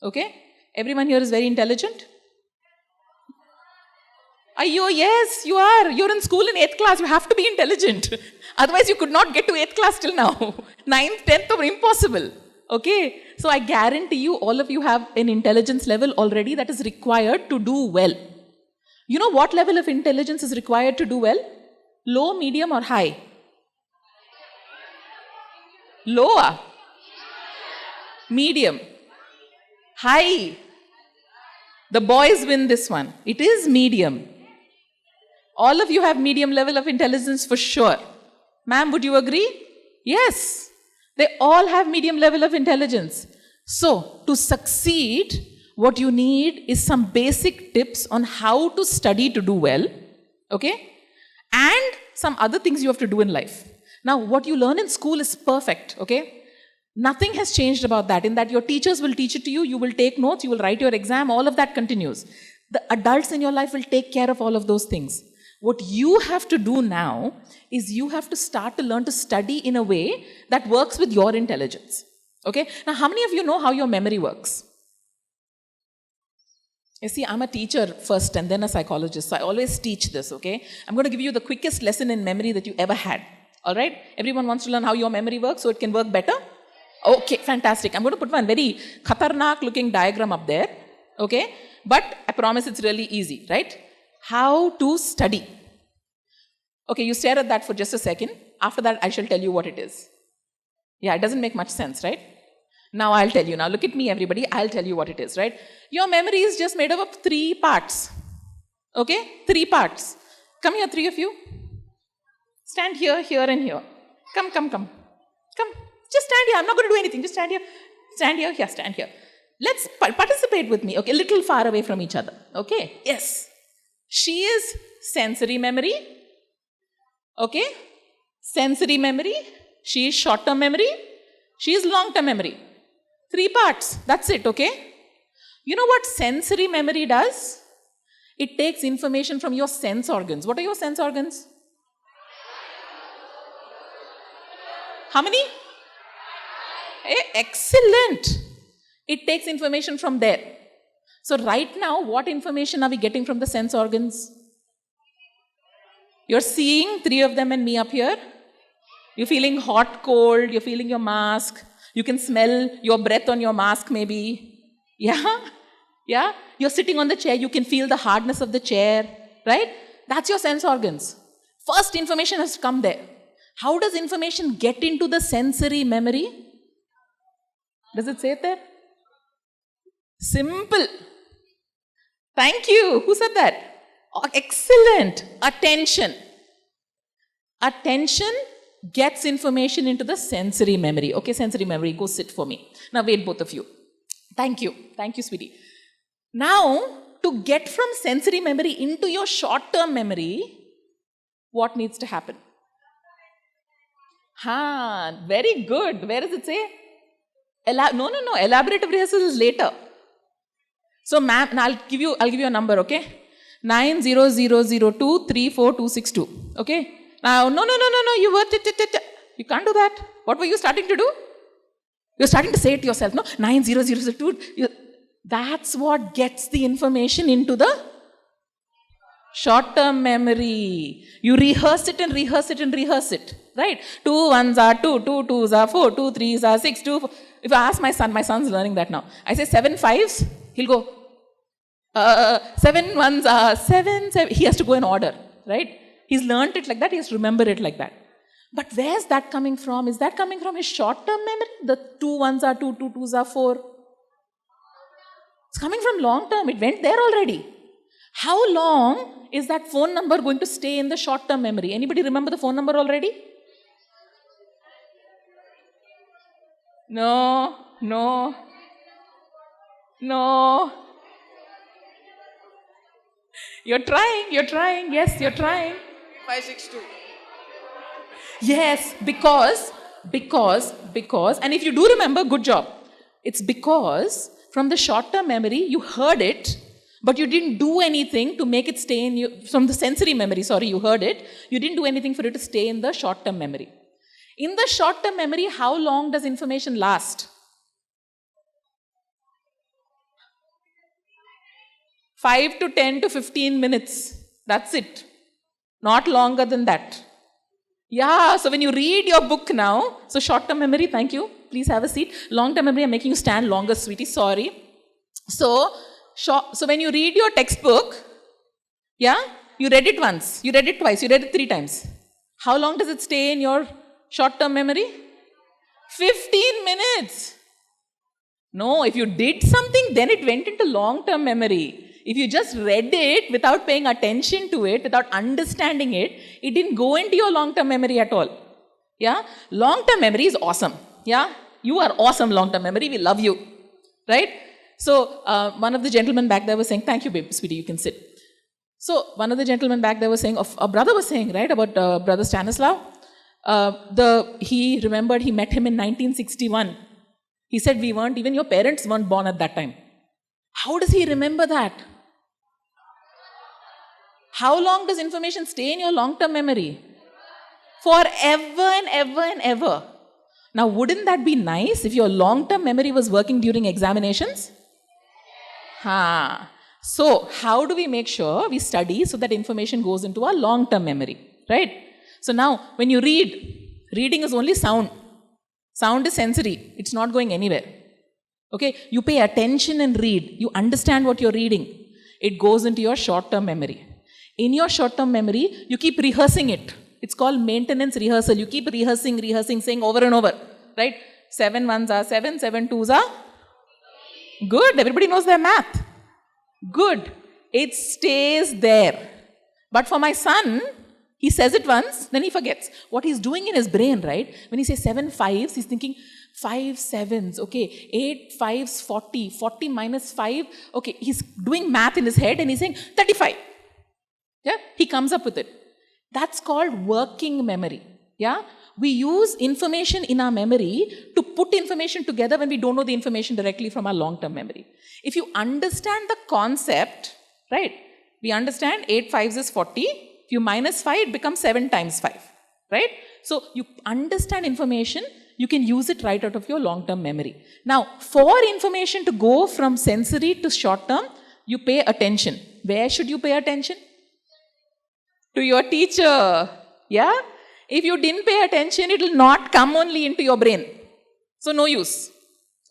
Okay? Everyone here is very intelligent? Ayyo, yes, you are. You're in school in 8th class. You have to be intelligent. Otherwise, you could not get to 8th class till now. 9th, 10th were impossible. Okay? So I guarantee you, all of you have an intelligence level already that is required to do well. You know what level of intelligence is required to do well? Low, medium, or high? Lower. Medium. High. The boys win this one. It is medium. All of you have medium level of intelligence for sure. Ma'am, would you agree? Yes. They all have medium level of intelligence. So, to succeed, what you need is some basic tips on how to study to do well. Okay? And some other things you have to do in life. Now, what you learn in school is perfect. Okay? Nothing has changed about that, in that your teachers will teach it to you, you will take notes, you will write your exam, all of that continues. The adults in your life will take care of all of those things. What you have to do now is you have to start to learn to study in a way that works with your intelligence. Okay? Now, how many of you know how your memory works? You see, I'm a teacher first and then a psychologist, so I always teach this, okay? I'm going to give you the quickest lesson in memory that you ever had. All right? Everyone wants to learn how your memory works so it can work better? Okay, fantastic. I'm going to put one very khatarnak looking diagram up there. Okay? But I promise it's really easy, right? How to study. Okay, you stare at that for just a second. After that, I shall tell you what it is. Yeah, it doesn't make much sense, right? Now I'll tell you. Now look at me, everybody. I'll tell you what it is, right? Your memory is just made up of 3 parts. Okay? 3 parts. Come here, 3 of you. Stand here, here, and here. Come. Just stand here. I'm not going to do anything. Just stand here. Stand here. Here, stand here. Let's participate with me. Okay, a little far away from each other. Okay? Yes. She is sensory memory. Okay? Sensory memory. She is short-term memory. She is long-term memory. 3 parts. That's it. Okay? You know what sensory memory does? It takes information from your sense organs. What are your sense organs? How many? Excellent. It takes information from there. So right now, what information are we getting from the sense organs? You're seeing 3 of them and me up here. You're feeling hot, cold. You're feeling your mask. You can smell your breath on your mask maybe. Yeah? Yeah? You're sitting on the chair. You can feel the hardness of the chair. Right? That's your sense organs. First information has to come there. How does information get into the sensory memory? Does it say it there? Simple. Thank you. Who said that? Oh, excellent. Attention. Attention gets information into the sensory memory. Okay, sensory memory, go sit for me. Now wait, both of you. Thank you. Thank you, sweetie. Now, to get from sensory memory into your short-term memory, what needs to happen? Very good. Where does it say? No. Elaborative rehearsal is later. So, ma'am, I'll give you a number, okay? 900023462. Okay? Now, no. You can't do that. What were you starting to do? You're starting to say it to yourself, no? 90002. That's what gets the information into the short-term memory. You rehearse it and rehearse it and rehearse it. Right? 2 1s are 2, 2 2s are 4, 2 3s are 6, 2 4. If I ask my son's learning that now. I say 7 5s, he'll go, 7 1s are 7, 7. He has to go in order, right? He's learned it like that, he has to remember it like that. But where's that coming from? Is that coming from his short-term memory? The 2 1s are 2, 2 2s are 4. It's coming from long-term, it went there already. How long is that phone number going to stay in the short-term memory? Anybody remember the phone number already? No. You're trying. Yes, you're trying.
562.
Yes, because, and if you do remember, good job. It's because from the short-term memory, you heard it, but you didn't do anything to make it stay in you. From the sensory memory, you heard it. You didn't do anything for it to stay in the short-term memory. In the short-term memory, how long does information last? 5 to 10 to 15 minutes. That's it. Not longer than that. Yeah, so when you read your book now, so short-term memory, thank you. Please have a seat. Long-term memory, I'm making you stand longer, sweetie. Sorry. So when you read your textbook, yeah, you read it once, you read it twice, you read it 3 times. How long does it stay in your short-term memory? 15 minutes. No, if you did something, then it went into long-term memory. If you just read it without paying attention to it, without understanding it, it didn't go into your long-term memory at all. Yeah? Long-term memory is awesome. Yeah? You are awesome, long-term memory. We love you. Right? So, one of the gentlemen back there was saying, thank you, baby, sweetie, you can sit. So, one of the gentlemen back there was saying, a brother was saying, right, about brother Stanislaus. He remembered he met him in 1961. He said, even your parents weren't born at that time. How does he remember that? How long does information stay in your long-term memory? Forever and ever and ever. Now, wouldn't that be nice if your long-term memory was working during examinations? So, how do we make sure we study so that information goes into our long-term memory? Right? So now, when you read, reading is only sound. Sound is sensory. It's not going anywhere. Okay? You pay attention and read. You understand what you're reading. It goes into your short-term memory. In your short-term memory, you keep rehearsing it. It's called maintenance rehearsal. You keep rehearsing, saying over and over. Right? 7 ones are 7, 7 twos are? Good. Everybody knows their math. Good. It stays there. But for my son, he says it once, then he forgets. What he's doing in his brain, right? When he says 7 fives, he's thinking 5 sevens. Okay, 8 fives, 40. 40 minus 5. Okay, he's doing math in his head and he's saying 35. Yeah, he comes up with it. That's called working memory. Yeah, we use information in our memory to put information together when we don't know the information directly from our long-term memory. If you understand the concept, right? We understand 8 fives is 40. If you minus 5, it becomes 7 times 5. Right? So you understand information, you can use it right out of your long-term memory. Now, for information to go from sensory to short-term, you pay attention. Where should you pay attention? To your teacher. Yeah? If you didn't pay attention, it will not come only into your brain. So no use.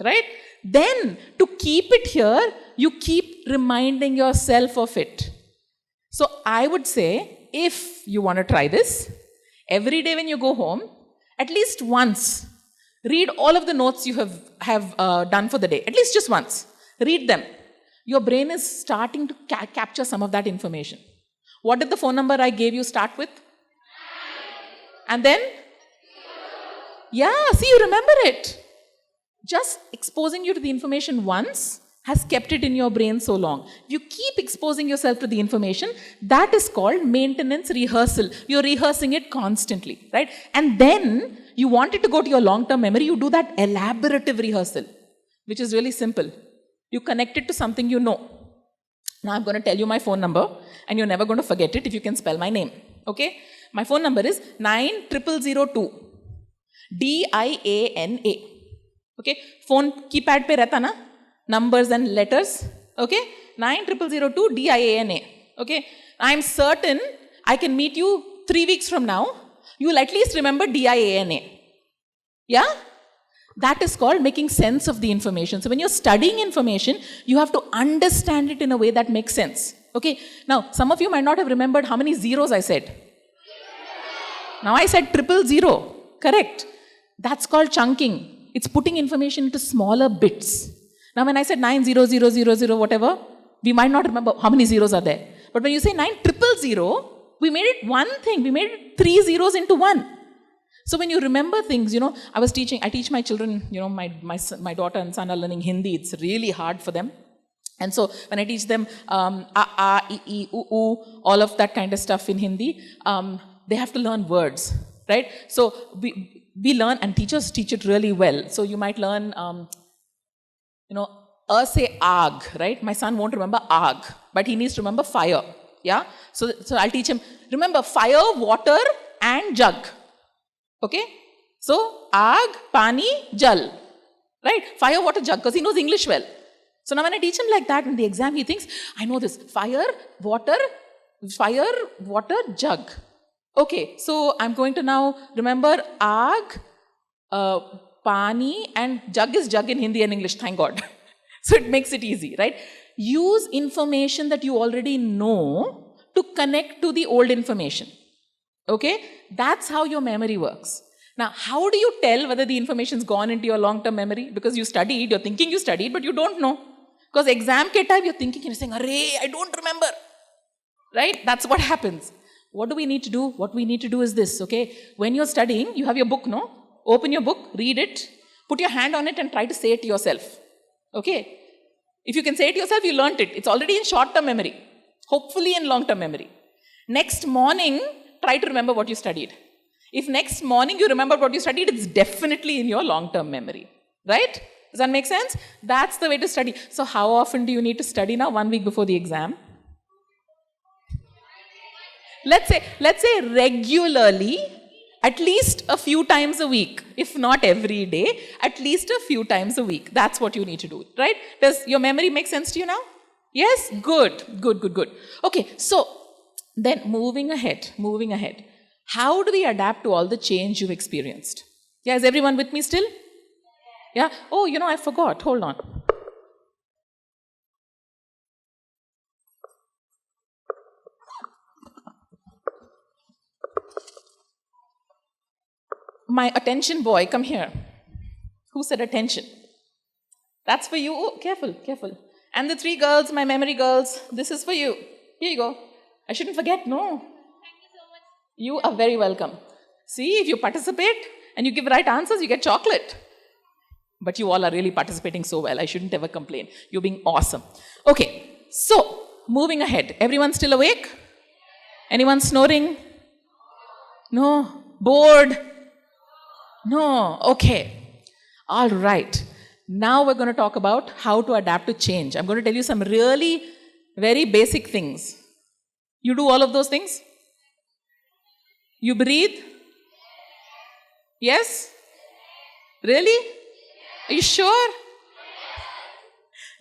Right? Then, to keep it here, you keep reminding yourself of it. So I would say, if you want to try this, every day when you go home, at least once, read all of the notes you have done for the day. At least just once. Read them. Your brain is starting to capture some of that information. What did the phone number I gave you start with? And then? Yeah, see, you remember it. Just exposing you to the information once has kept it in your brain so long. If you keep exposing yourself to the information, that is called maintenance rehearsal. You're rehearsing it constantly, right? And then you want it to go to your long-term memory, you do that elaborative rehearsal, which is really simple. You connect it to something you know. Now I'm going to tell you my phone number, and you're never going to forget it if you can spell my name. Okay? My phone number is 9002. DIANA. Okay? Phone keypad pe rehta na? Numbers and letters. Okay? 9002 DIANA. Okay? I'm certain I can meet you 3 weeks from now. You'll at least remember DIANA. Yeah? That is called making sense of the information. So when you're studying information, you have to understand it in a way that makes sense. Okay? Now, some of you might not have remembered how many zeros I said. Now I said 000. Correct. That's called chunking. It's putting information into smaller bits. Now when I said 90000 whatever, We might not remember how many zeros are there. But when you say 9,000,000, we made it one thing. We made it 3 zeros into 1. So when you remember things, I teach my children, my daughter and son are learning Hindi. It's really hard for them. And so when I teach them a, e, u, all of that kind of stuff in Hindi, they have to learn words, right? So we learn, and teachers teach it really well. So you might learn, say aag, right? My son won't remember aag, but he needs to remember fire, yeah? So I'll teach him, remember fire, water, and jug, okay? So aag, pani, jal, right? Fire, water, jug, because he knows English well. So now when I teach him like that in the exam, he thinks, I know this, fire, water, jug. Okay, so I'm going to now remember aag, pani, and jug is jug in Hindi and English, thank God. So it makes it easy, right? Use information that you already know to connect to the old information. Okay? That's how your memory works. Now, how do you tell whether the information's gone into your long-term memory? Because you studied, you're thinking you studied, but you don't know. Because exam ke time, you're thinking, you're saying, array, I don't remember. Right? That's what happens. What do we need to do? What we need to do is this, okay? When you're studying, you have your book, no? Open your book, read it, put your hand on it and try to say it to yourself. Okay? If you can say it to yourself, you learnt it. It's already in short-term memory. Hopefully in long-term memory. Next morning, try to remember what you studied. If next morning you remember what you studied, it's definitely in your long-term memory. Right? Does that make sense? That's the way to study. So how often do you need to study now? 1 week before the exam? Let's say regularly, at least a few times a week. If not every day, at least a few times a week. That's what you need to do, right? Does your memory make sense to you now? Yes? Good. Okay, so then moving ahead. How do we adapt to all the change you've experienced? Yeah, is everyone with me still? Yeah? Oh, I forgot. Hold on. My attention boy, come here. Who said attention? That's for you. Oh, careful. And the 3 girls, my memory girls, this is for you. Here you go. I shouldn't forget, no. Thank you so much. You are very welcome. See, if you participate and you give right answers, you get chocolate. But you all are really participating so well. I shouldn't ever complain. You're being awesome. Okay, so moving ahead. Everyone still awake? Anyone snoring? No? Bored? No? Okay. All right. Now we're going to talk about how to adapt to change. I'm going to tell you some really very basic things. You do all of those things? You breathe? Yes? Really? Are you sure?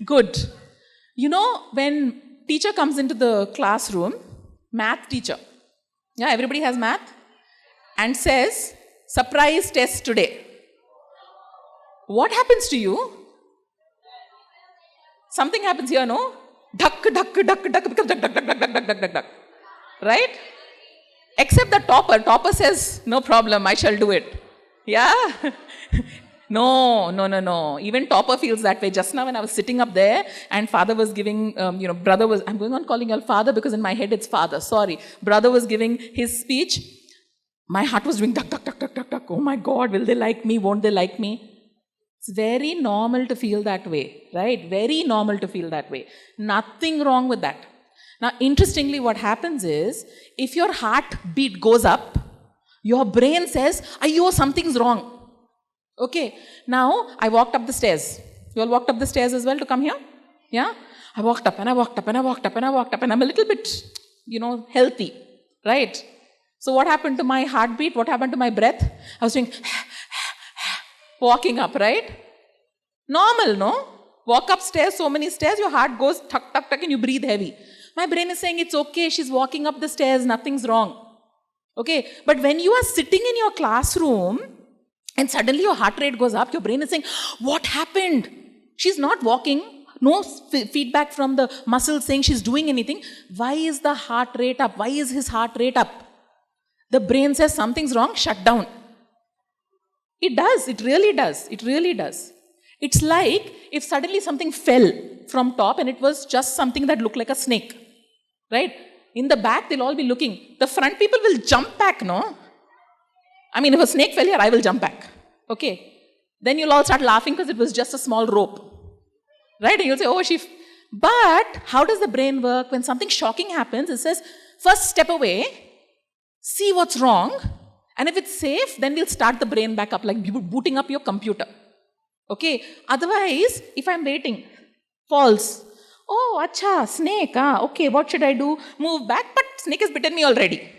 Good. When teacher comes into the classroom, math teacher, yeah, everybody has math, and says, surprise test today. What happens to you? Something happens here, no? Duck, becomes duck. Right? Except the topper. Topper says, no problem, I shall do it. Yeah? No. Even topper feels that way. Just now when I was sitting up there and father was giving, brother was, I'm going on calling you all father because in my head it's father. Sorry. Brother was giving his speech. My heart was doing duck. Oh my God, will they like me? Won't they like me? It's very normal to feel that way, right? Very normal to feel that way. Nothing wrong with that. Now, interestingly, what happens is, if your heartbeat goes up, your brain says, ayyo, something's wrong. Okay. Now, I walked up the stairs. You all walked up the stairs as well to come here? Yeah? I walked up and I'm a little bit, healthy, right? So what happened to my heartbeat? What happened to my breath? I was doing walking up, right? Normal, no? Walk upstairs, so many stairs, your heart goes tuck, and you breathe heavy. My brain is saying, it's okay, she's walking up the stairs, nothing's wrong. Okay, but when you are sitting in your classroom and suddenly your heart rate goes up, your brain is saying, what happened? She's not walking, no feedback from the muscles saying she's doing anything. Why is the heart rate up? Why is his heart rate up? The brain says something's wrong, shut down. It does, it really does. It's like if suddenly something fell from top and it was just something that looked like a snake. Right? In the back, they'll all be looking. The front people will jump back, no? I mean, if a snake fell here, I will jump back. Okay? Then you'll all start laughing because it was just a small rope. Right? And you'll say, oh, But how does the brain work? When something shocking happens, it says, first step away, see what's wrong, and if it's safe, then we'll start the brain back up, like booting up your computer. Okay? Otherwise, if I'm waiting, false. Oh, acha, snake, okay, what should I do? Move back, but snake has bitten me already.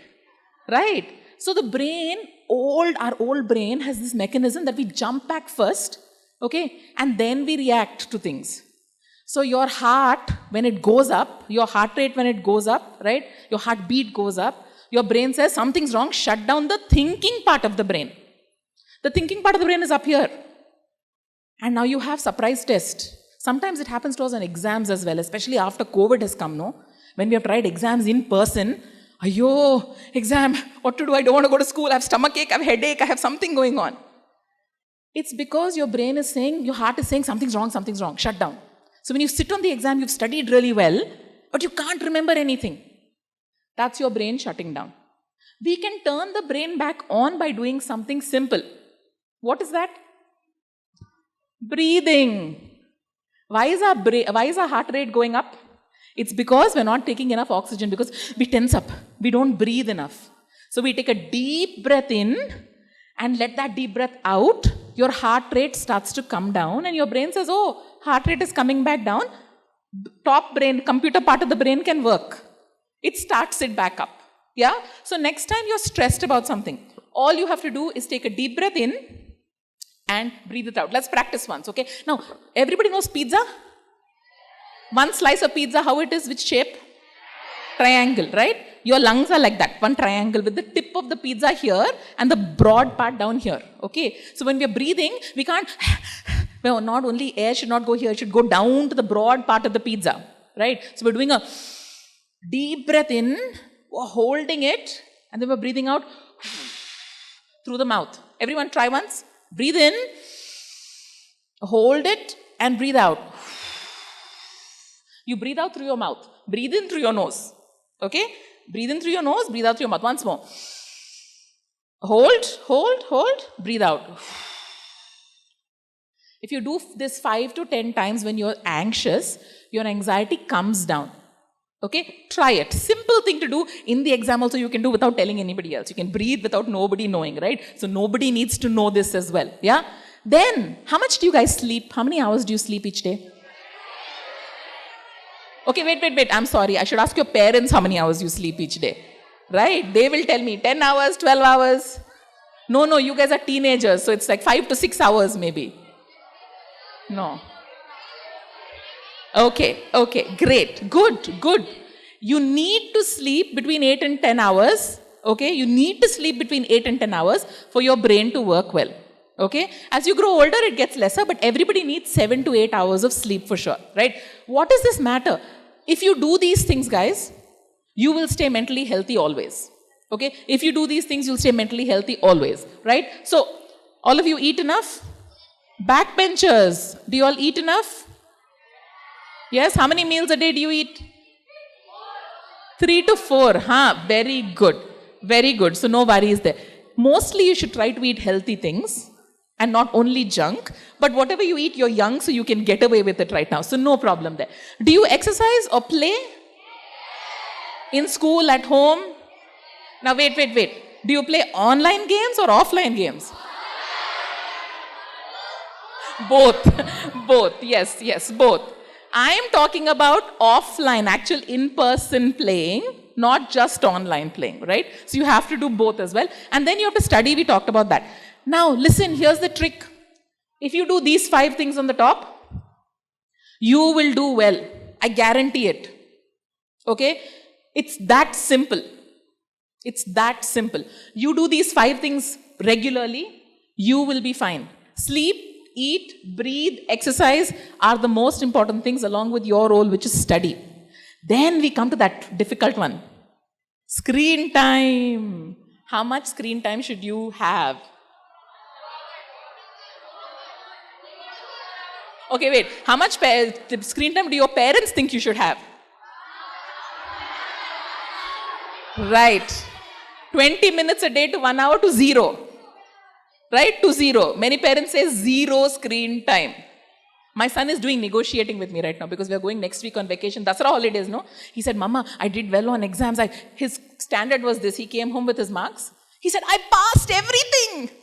Right? So the brain, our old brain has this mechanism that we jump back first, okay, and then we react to things. So your heart, when it goes up, your heart rate when it goes up, right, your heartbeat goes up, your brain says something's wrong, shut down the thinking part of the brain. The thinking part of the brain is up here. And now you have surprise test. Sometimes it happens to us on exams as well, especially after COVID has come, no? When we have tried exams in person, Ayo, exam, what to do? I don't want to go to school, I have stomachache, I have headache, I have something going on. It's because your brain is saying, your heart is saying something's wrong, shut down. So when you sit on the exam, you've studied really well, but you can't remember anything. That's your brain shutting down. We can turn the brain back on by doing something simple. What is that? Breathing. Why is our heart rate going up? It's because we're not taking enough oxygen, because we tense up. We don't breathe enough. So we take a deep breath in and let that deep breath out. Your heart rate starts to come down and your brain says, oh, heart rate is coming back down. Top brain, computer part of the brain can work. It starts it back up. Yeah? So next time you're stressed about something, all you have to do is take a deep breath in and breathe it out. Let's practice once, okay? Now, everybody knows pizza? One slice of pizza, how it is, which shape? Triangle, right? Your lungs are like that, one triangle with the tip of the pizza here and the broad part down here, okay? So when we are breathing, we can't, well, not only air should not go here, it should go down to the broad part of the pizza, right? So we're doing a deep breath in, we're holding it, and then we're breathing out through the mouth. Everyone try once. Breathe in, hold it, and breathe out. You breathe out through your mouth. Breathe in through your nose. Okay? Breathe in through your nose, breathe out through your mouth. Once more. Hold, breathe out. If you do this 5 to 10 times when you're anxious, your anxiety comes down. Okay? Try it. Simple thing to do. In the exam also you can do without telling anybody else. You can breathe without nobody knowing, right? So nobody needs to know this as well. Yeah? Then, how much do you guys sleep? How many hours do you sleep each day? Okay, wait. I'm sorry. I should ask your parents how many hours you sleep each day. Right? They will tell me 10 hours, 12 hours. No, you guys are teenagers. So it's like 5 to 6 hours maybe. No. Okay, great, good. You need to sleep between 8 and 10 hours, okay? You need to sleep between 8 and 10 hours for your brain to work well, okay? As you grow older, it gets lesser, but everybody needs 7 to 8 hours of sleep for sure, right? What does this matter? If you do these things, guys, you will stay mentally healthy always, okay? If you do these things, you'll stay mentally healthy always, right? So, all of you eat enough? Backbenchers, do you all eat enough? Yes, how many meals a day do you eat? 3 to 4, very good. So no worries there. Mostly you should try to eat healthy things and not only junk, but whatever you eat, you're young, so you can get away with it right now. So no problem there. Do you exercise or play? In school, at home? Now wait. Do you play online games or offline games? Both. Yes, both. I am talking about offline, actual in-person playing, not just online playing, right? So you have to do both as well. And then you have to study, we talked about that. Now, listen, here's the trick. If you do these 5 things on the top, you will do well. I guarantee it. Okay? It's that simple. You do these 5 things regularly, you will be fine. Sleep, eat, breathe, exercise are the most important things along with your role, which is study. Then we come to that difficult one. Screen time. How much screen time should you have? Okay, wait. How much screen time do your parents think you should have? Right. 20 minutes a day to 1 hour to 0. Right? To 0. Many parents say 0 screen time. My son is doing negotiating with me right now because we are going next week on vacation. Dasara holidays, no? He said, Mama, I did well on exams. His standard was this. He came home with his marks. He said, I passed everything.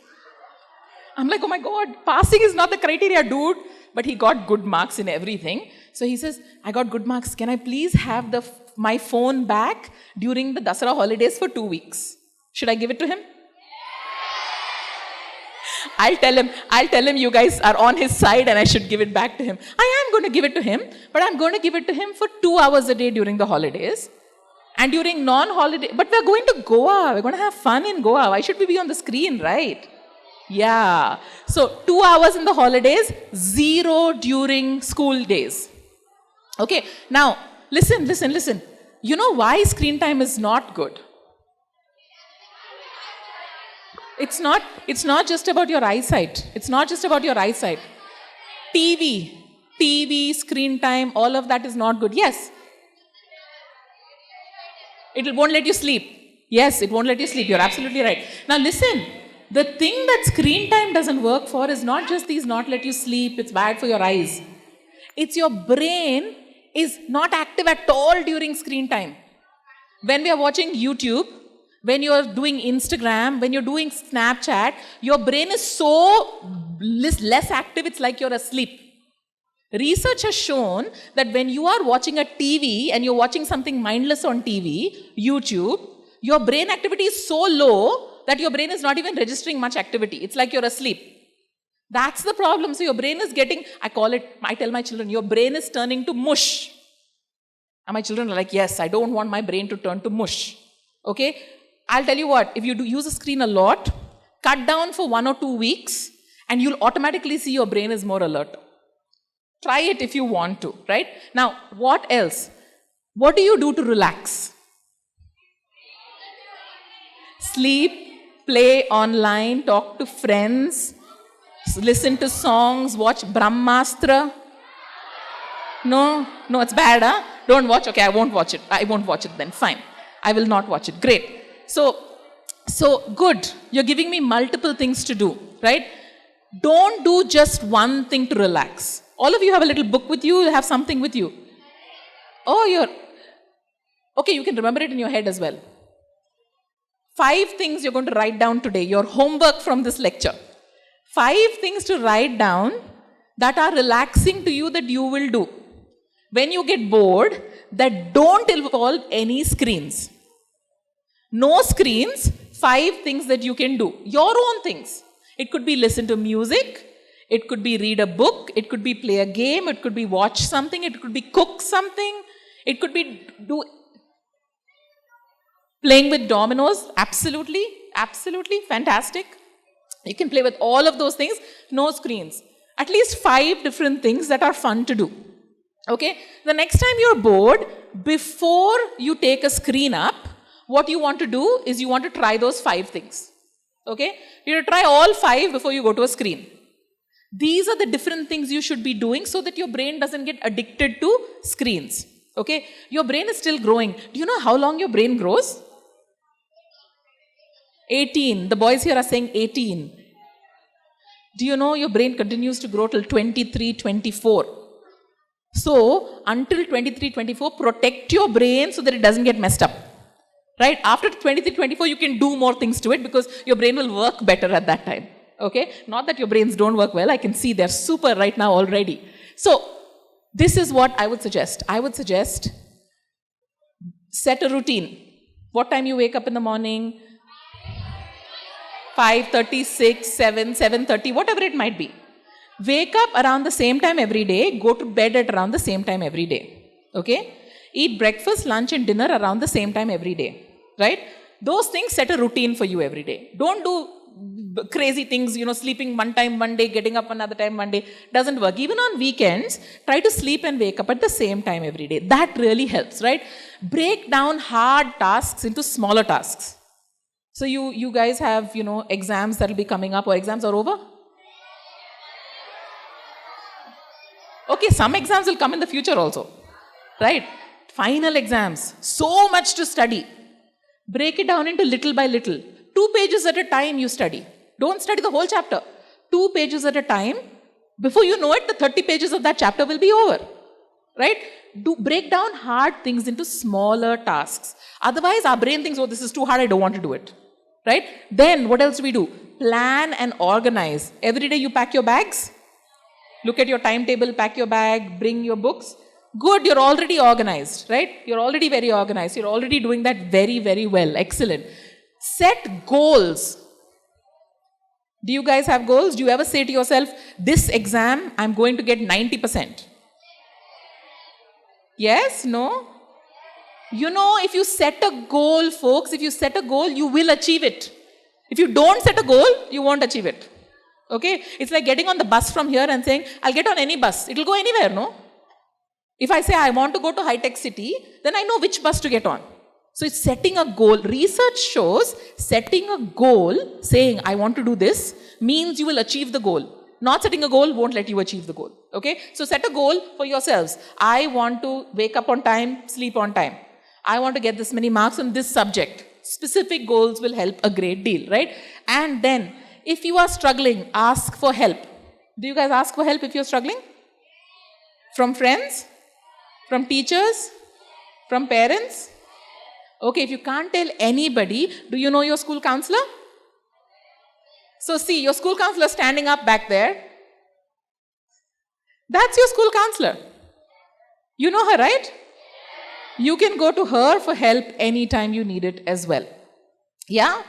I'm like, oh my God, passing is not the criteria, dude. But he got good marks in everything. So he says, I got good marks. Can I please have my phone back during the Dasara holidays for 2 weeks? Should I give it to him? I'll tell him you guys are on his side and I should give it back to him. I am going to give it to him, but I'm going to give it to him for 2 hours a day during the holidays. And during non-holiday, but we're going to Goa. We're going to have fun in Goa. Why should we be on the screen, right? Yeah. So 2 hours in the holidays, 0 during school days. Okay. Now, listen. You know why screen time is not good? It's not just about your eyesight. It's not just about your eyesight. TV, screen time, all of that is not good. Yes. It won't let you sleep. Yes, it won't let you sleep. You're absolutely right. Now listen, the thing that screen time doesn't work for is not just these not let you sleep, it's bad for your eyes. It's your brain is not active at all during screen time. When we are watching YouTube, when you're doing Instagram, when you're doing Snapchat, your brain is so less active, it's like you're asleep. Research has shown that when you are watching a TV and you're watching something mindless on TV, YouTube, your brain activity is so low that your brain is not even registering much activity. It's like you're asleep. That's the problem. So your brain is getting, I tell my children, your brain is turning to mush. And my children are like, yes, I don't want my brain to turn to mush. Okay? I'll tell you what, if you use a screen a lot, cut down for 1 or 2 weeks, and you'll automatically see your brain is more alert. Try it if you want to, right? Now, what else? What do you do to relax? Sleep, play online, talk to friends, listen to songs, watch Brahmastra. No, it's bad, huh? Don't watch? Okay, I won't watch it. I won't watch it then. Fine. I will not watch it. Great. So good. You're giving me multiple things to do, right? Don't do just one thing to relax. All of you have a little book with you, have something with you. Oh, okay, you can remember it in your head as well. 5 things you're going to write down today, your homework from this lecture. 5 things to write down that are relaxing to you that you will do. When you get bored, that don't involve any screens. No screens, 5 things that you can do. Your own things. It could be listen to music. It could be read a book. It could be play a game. It could be watch something. It could be cook something. It could be playing with dominoes. Absolutely. Fantastic. You can play with all of those things. No screens. At least 5 different things that are fun to do. Okay? The next time you're bored, before you take a screen up, what you want to do is you want to try those 5 things. Okay? You have to try all 5 before you go to a screen. These are the different things you should be doing so that your brain doesn't get addicted to screens. Okay? Your brain is still growing. Do you know how long your brain grows? 18. The boys here are saying 18. Do you know your brain continues to grow till 23, 24? So, until 23, 24, protect your brain so that it doesn't get messed up. Right? After 23, 24, you can do more things to it because your brain will work better at that time. Okay? Not that your brains don't work well. I can see they're super right now already. So, this is what I would suggest. I would suggest set a routine. What time you wake up in the morning? 5:30, 6, 7, 7:30, whatever it might be. Wake up around the same time every day. Go to bed at around the same time every day. Okay? Eat breakfast, lunch and dinner around the same time every day. Right? Those things set a routine for you every day. Don't do crazy things, sleeping one time one day, getting up another time one day. Doesn't work. Even on weekends, try to sleep and wake up at the same time every day. That really helps, right? Break down hard tasks into smaller tasks. So you guys have, exams that will be coming up, or exams are over? Okay, some exams will come in the future also. Right? Final exams. So much to study. Break it down into little by little. 2 pages at a time you study. Don't study the whole chapter. 2 pages at a time. Before you know it, the 30 pages of that chapter will be over. Right? Break down hard things into smaller tasks. Otherwise, our brain thinks, oh, this is too hard, I don't want to do it. Right? Then, what else do we do? Plan and organize. Every day you pack your bags. Look at your timetable, pack your bag, bring your books. Good, you're already organized, right? You're already very organized. You're already doing that very, very well. Excellent. Set goals. Do you guys have goals? Do you ever say to yourself, this exam, I'm going to get 90%? Yes? No? You know, if you set a goal, folks, if you set a goal, you will achieve it. If you don't set a goal, you won't achieve it. Okay? It's like getting on the bus from here and saying, I'll get on any bus. It'll go anywhere, no? If I say I want to go to high-tech city, then I know which bus to get on. So it's setting a goal. Research shows setting a goal, saying I want to do this, means you will achieve the goal. Not setting a goal won't let you achieve the goal. Okay? So set a goal for yourselves. I want to wake up on time, sleep on time. I want to get this many marks on this subject. Specific goals will help a great deal, right? And then, if you are struggling, ask for help. Do you guys ask for help if you're struggling? From friends? From teachers? From parents? Okay, if you can't tell anybody, do you know your school counselor? So see, your school counselor standing up back there. That's your school counselor. You know her, right? You can go to her for help anytime you need it as well. Yeah?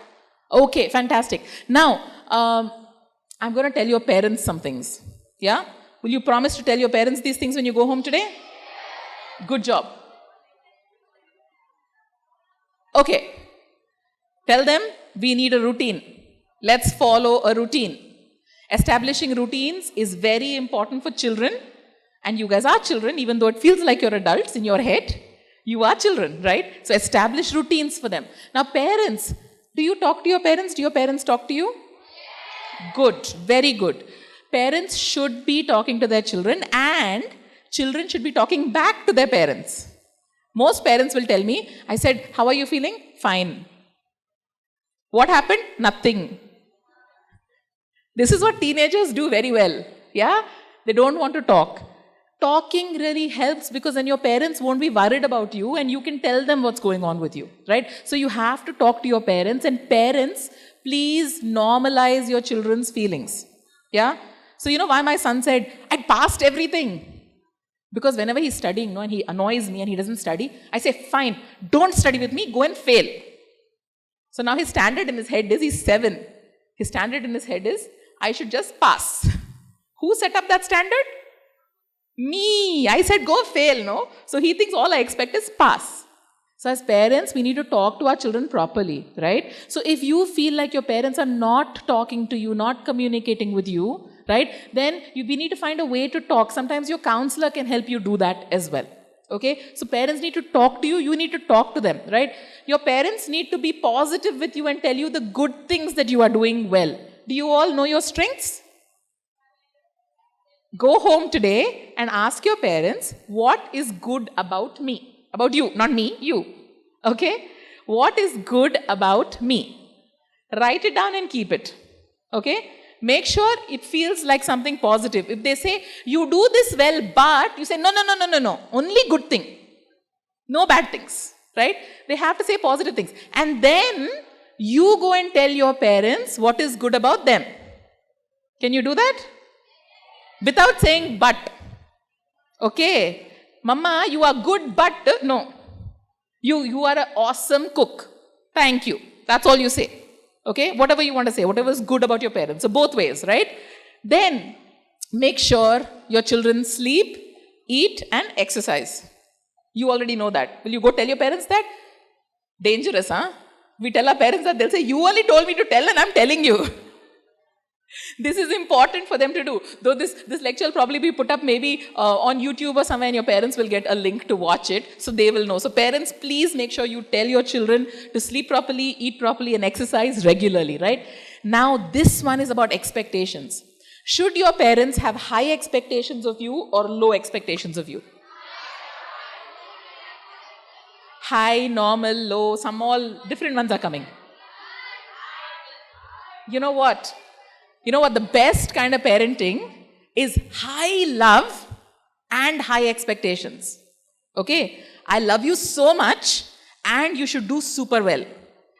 Okay, fantastic. Now, I'm going to tell your parents some things. Yeah? Will you promise to tell your parents these things when you go home today? Good job. Okay. Tell them we need a routine. Let's follow a routine. Establishing routines is very important for children. And you guys are children, even though it feels like you're adults in your head. You are children, right? So establish routines for them. Now, parents, do you talk to your parents? Do your parents talk to you? Good, very good. Parents should be talking to their children, and children should be talking back to their parents. Most parents will tell me, I said, how are you feeling? Fine. What happened? Nothing. This is what teenagers do very well. Yeah? They don't want to talk. Talking really helps because then your parents won't be worried about you and you can tell them what's going on with you, right? So you have to talk to your parents, and parents, please normalize your children's feelings. Yeah? So you know why my son said, I passed everything? Because whenever he's studying, and he annoys me and he doesn't study, I say, fine, don't study with me, go and fail. So now his standard in his head is, he's 7. His standard in his head is, I should just pass. Who set up that standard? Me. I said go fail, no? So he thinks all I expect is pass. So as parents, we need to talk to our children properly, right? So if you feel like your parents are not talking to you, not communicating with you, right? Then we need to find a way to talk. Sometimes your counselor can help you do that as well. Okay? So parents need to talk to you, you need to talk to them, right? Your parents need to be positive with you and tell you the good things that you are doing well. Do you all know your strengths? Go home today and ask your parents, what is good about me? About you, not me, you. Okay? What is good about me? Write it down and keep it. Okay? Make sure it feels like something positive. If they say, you do this well, but, you say, no. Only good thing. No bad things. Right? They have to say positive things. And then, you go and tell your parents what is good about them. Can you do that? Without saying but. Okay. Mama, you are good, but no. You are an awesome cook. Thank you. That's all you say. Okay? Whatever you want to say, whatever is good about your parents. So both ways, right? Then, make sure your children sleep, eat and exercise. You already know that. Will you go tell your parents that? Dangerous, huh? We tell our parents that, they'll say, you only told me to tell and I'm telling you. This is important for them to do. Though this lecture will probably be put up maybe on YouTube or somewhere, and your parents will get a link to watch it, so they will know. So parents, please make sure you tell your children to sleep properly, eat properly and exercise regularly, right? Now this one is about expectations. Should your parents have high expectations of you or low expectations of you? High, normal, low, some all different ones are coming. You know what? You know what? The best kind of parenting is high love and high expectations. Okay? I love you so much and you should do super well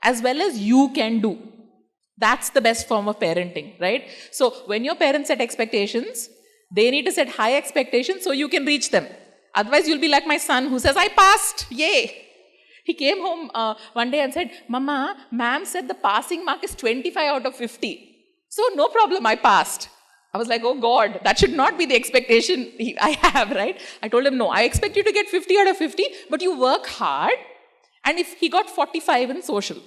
as you can do. That's the best form of parenting, right? So when your parents set expectations, they need to set high expectations so you can reach them. Otherwise, you'll be like my son who says, I passed, yay. He came home one day and said, Mama, ma'am said the passing mark is 25 out of 50. So no problem, I passed. I was like, oh God, that should not be the expectation I have, right? I told him, no, I expect you to get 50 out of 50, but you work hard. And if he got 45 in social,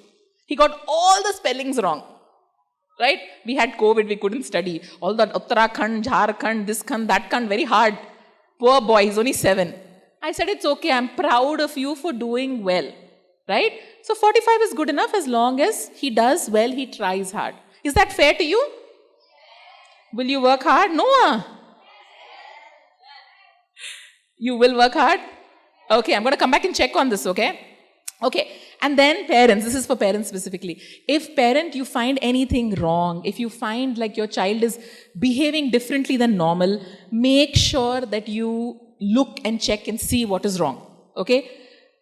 he got all the spellings wrong. Right? We had COVID, we couldn't study. All that Uttarakhand, Jharkhand, this Khand, that Khand, very hard. Poor boy, he's only 7. I said, it's okay, I'm proud of you for doing well. Right? So 45 is good enough as long as he does well, he tries hard. Is that fair to you? Will you work hard? No. You will work hard? Okay, I'm going to come back and check on this, okay? Okay, and then parents, this is for parents specifically. If parent, you find anything wrong, if you find like your child is behaving differently than normal, make sure that you look and check and see what is wrong, okay?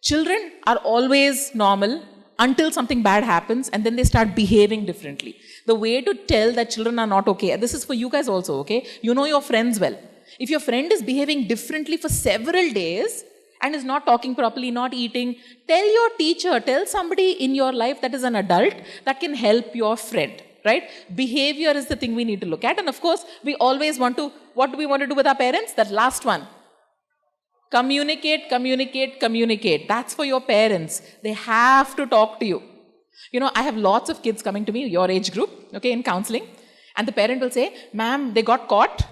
Children are always normal until something bad happens and then they start behaving differently. The way to tell that children are not okay, this is for you guys also, okay? You know your friends well. If your friend is behaving differently for several days, and is not talking properly, not eating, tell your teacher, tell somebody in your life that is an adult that can help your friend, right? Behavior is the thing we need to look at. And of course, we always want to, what do we want to do with our parents? That last one. Communicate, communicate, communicate. That's for your parents. They have to talk to you. You know, I have lots of kids coming to me, your age group, okay, in counseling. And the parent will say, ma'am, they got caught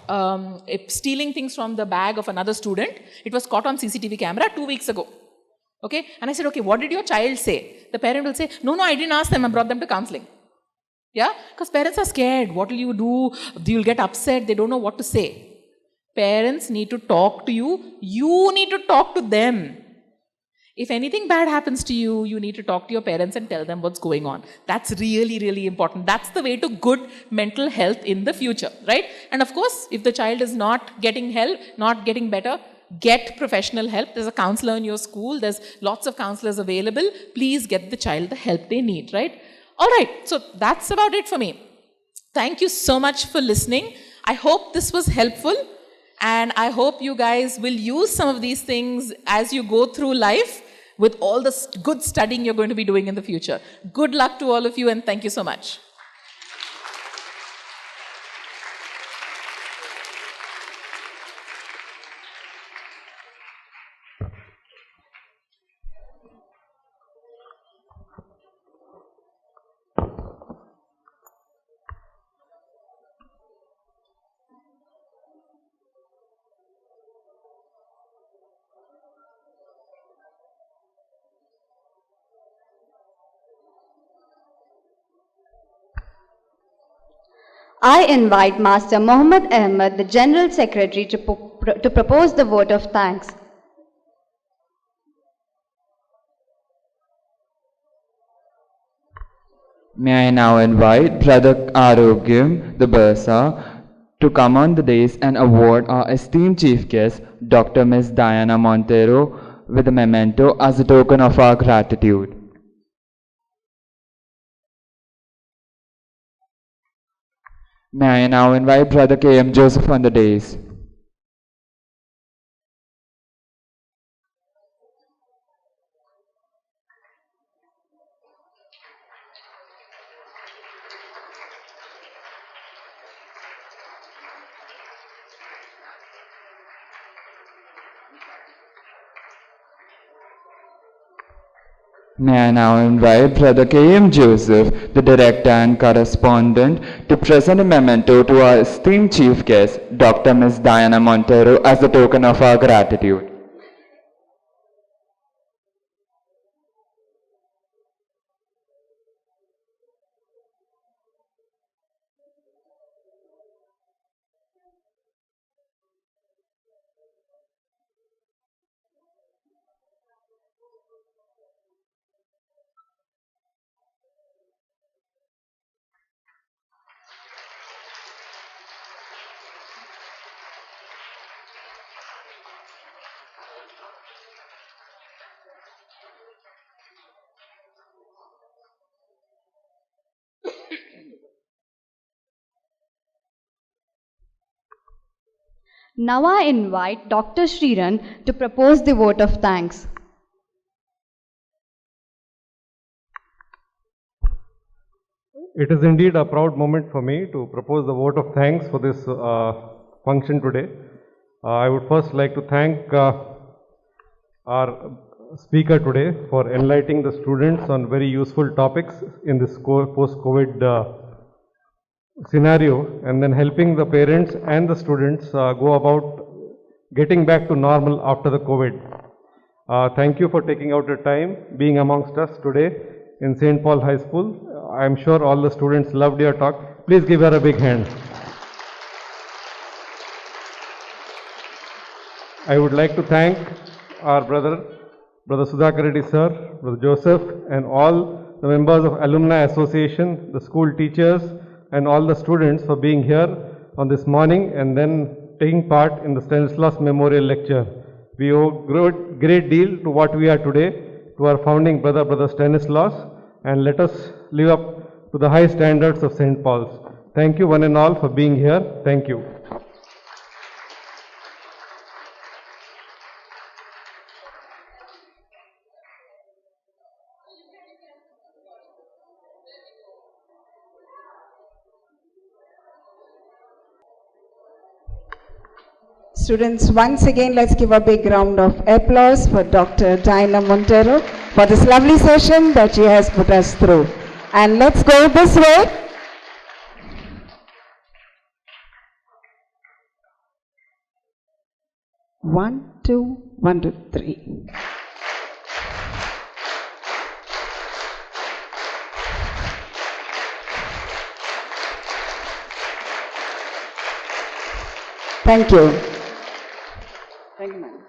stealing things from the bag of another student. It was caught on CCTV camera 2 weeks ago. Okay? And I said, okay, what did your child say? The parent will say, no, I didn't ask them. I brought them to counseling. Yeah? Because parents are scared. What will you do? You'll get upset. They don't know what to say. Parents need to talk to you. You need to talk to them. If anything bad happens to you, you need to talk to your parents and tell them what's going on. That's really, really important. That's the way to good mental health in the future, right? And of course, if the child is not getting help, not getting better, get professional help. There's a counselor in your school. There's lots of counselors available. Please get the child the help they need, right? All right, so that's about it for me. Thank you so much for listening. I hope this was helpful. And I hope you guys will use some of these things as you go through life with all the good studying you're going to be doing in the future. Good luck to all of you and thank you so much.
I invite Master Mohammed Ahmed, the General Secretary, to propose the vote of thanks.
May I now invite Brother Arogyam, the bursar, to come on the dais and award our esteemed chief guest, Dr. Ms. Diana Monteiro, with a memento as a token of our gratitude. May I now invite Brother K.M. Joseph on the dais. May I now invite Brother K.M. Joseph, the director and correspondent, to present a memento to our esteemed chief guest, Dr. Ms. Diana Monteiro, as a token of our gratitude.
Now I invite Dr. Shriran to propose the vote of thanks.
It is indeed a proud moment for me to propose the vote of thanks for this function today. I would first like to thank our speaker today for enlightening the students on very useful topics in this post-COVID scenario, and then helping the parents and the students go about getting back to normal after the COVID. Thank you for taking out your time, being amongst us today in St. Paul High School. I am sure all the students loved your talk. Please give her a big hand. I would like to thank our Brother Sudhakar Reddy sir, Brother Joseph, and all the members of Alumni Association, the school teachers, and all the students for being here on this morning and then taking part in the Stanislaus Memorial Lecture. We owe great deal to what we are today, to our founding brother Stanislaus, and let us live up to the high standards of St. Paul's. Thank you one and all for being here. Thank you.
Students, once again, let's give a big round of applause for Dr. Diana Monteiro for this lovely session that she has put us through. And let's go this way. One, two, 1, 2, 3. Thank you. Thank you, ma'am.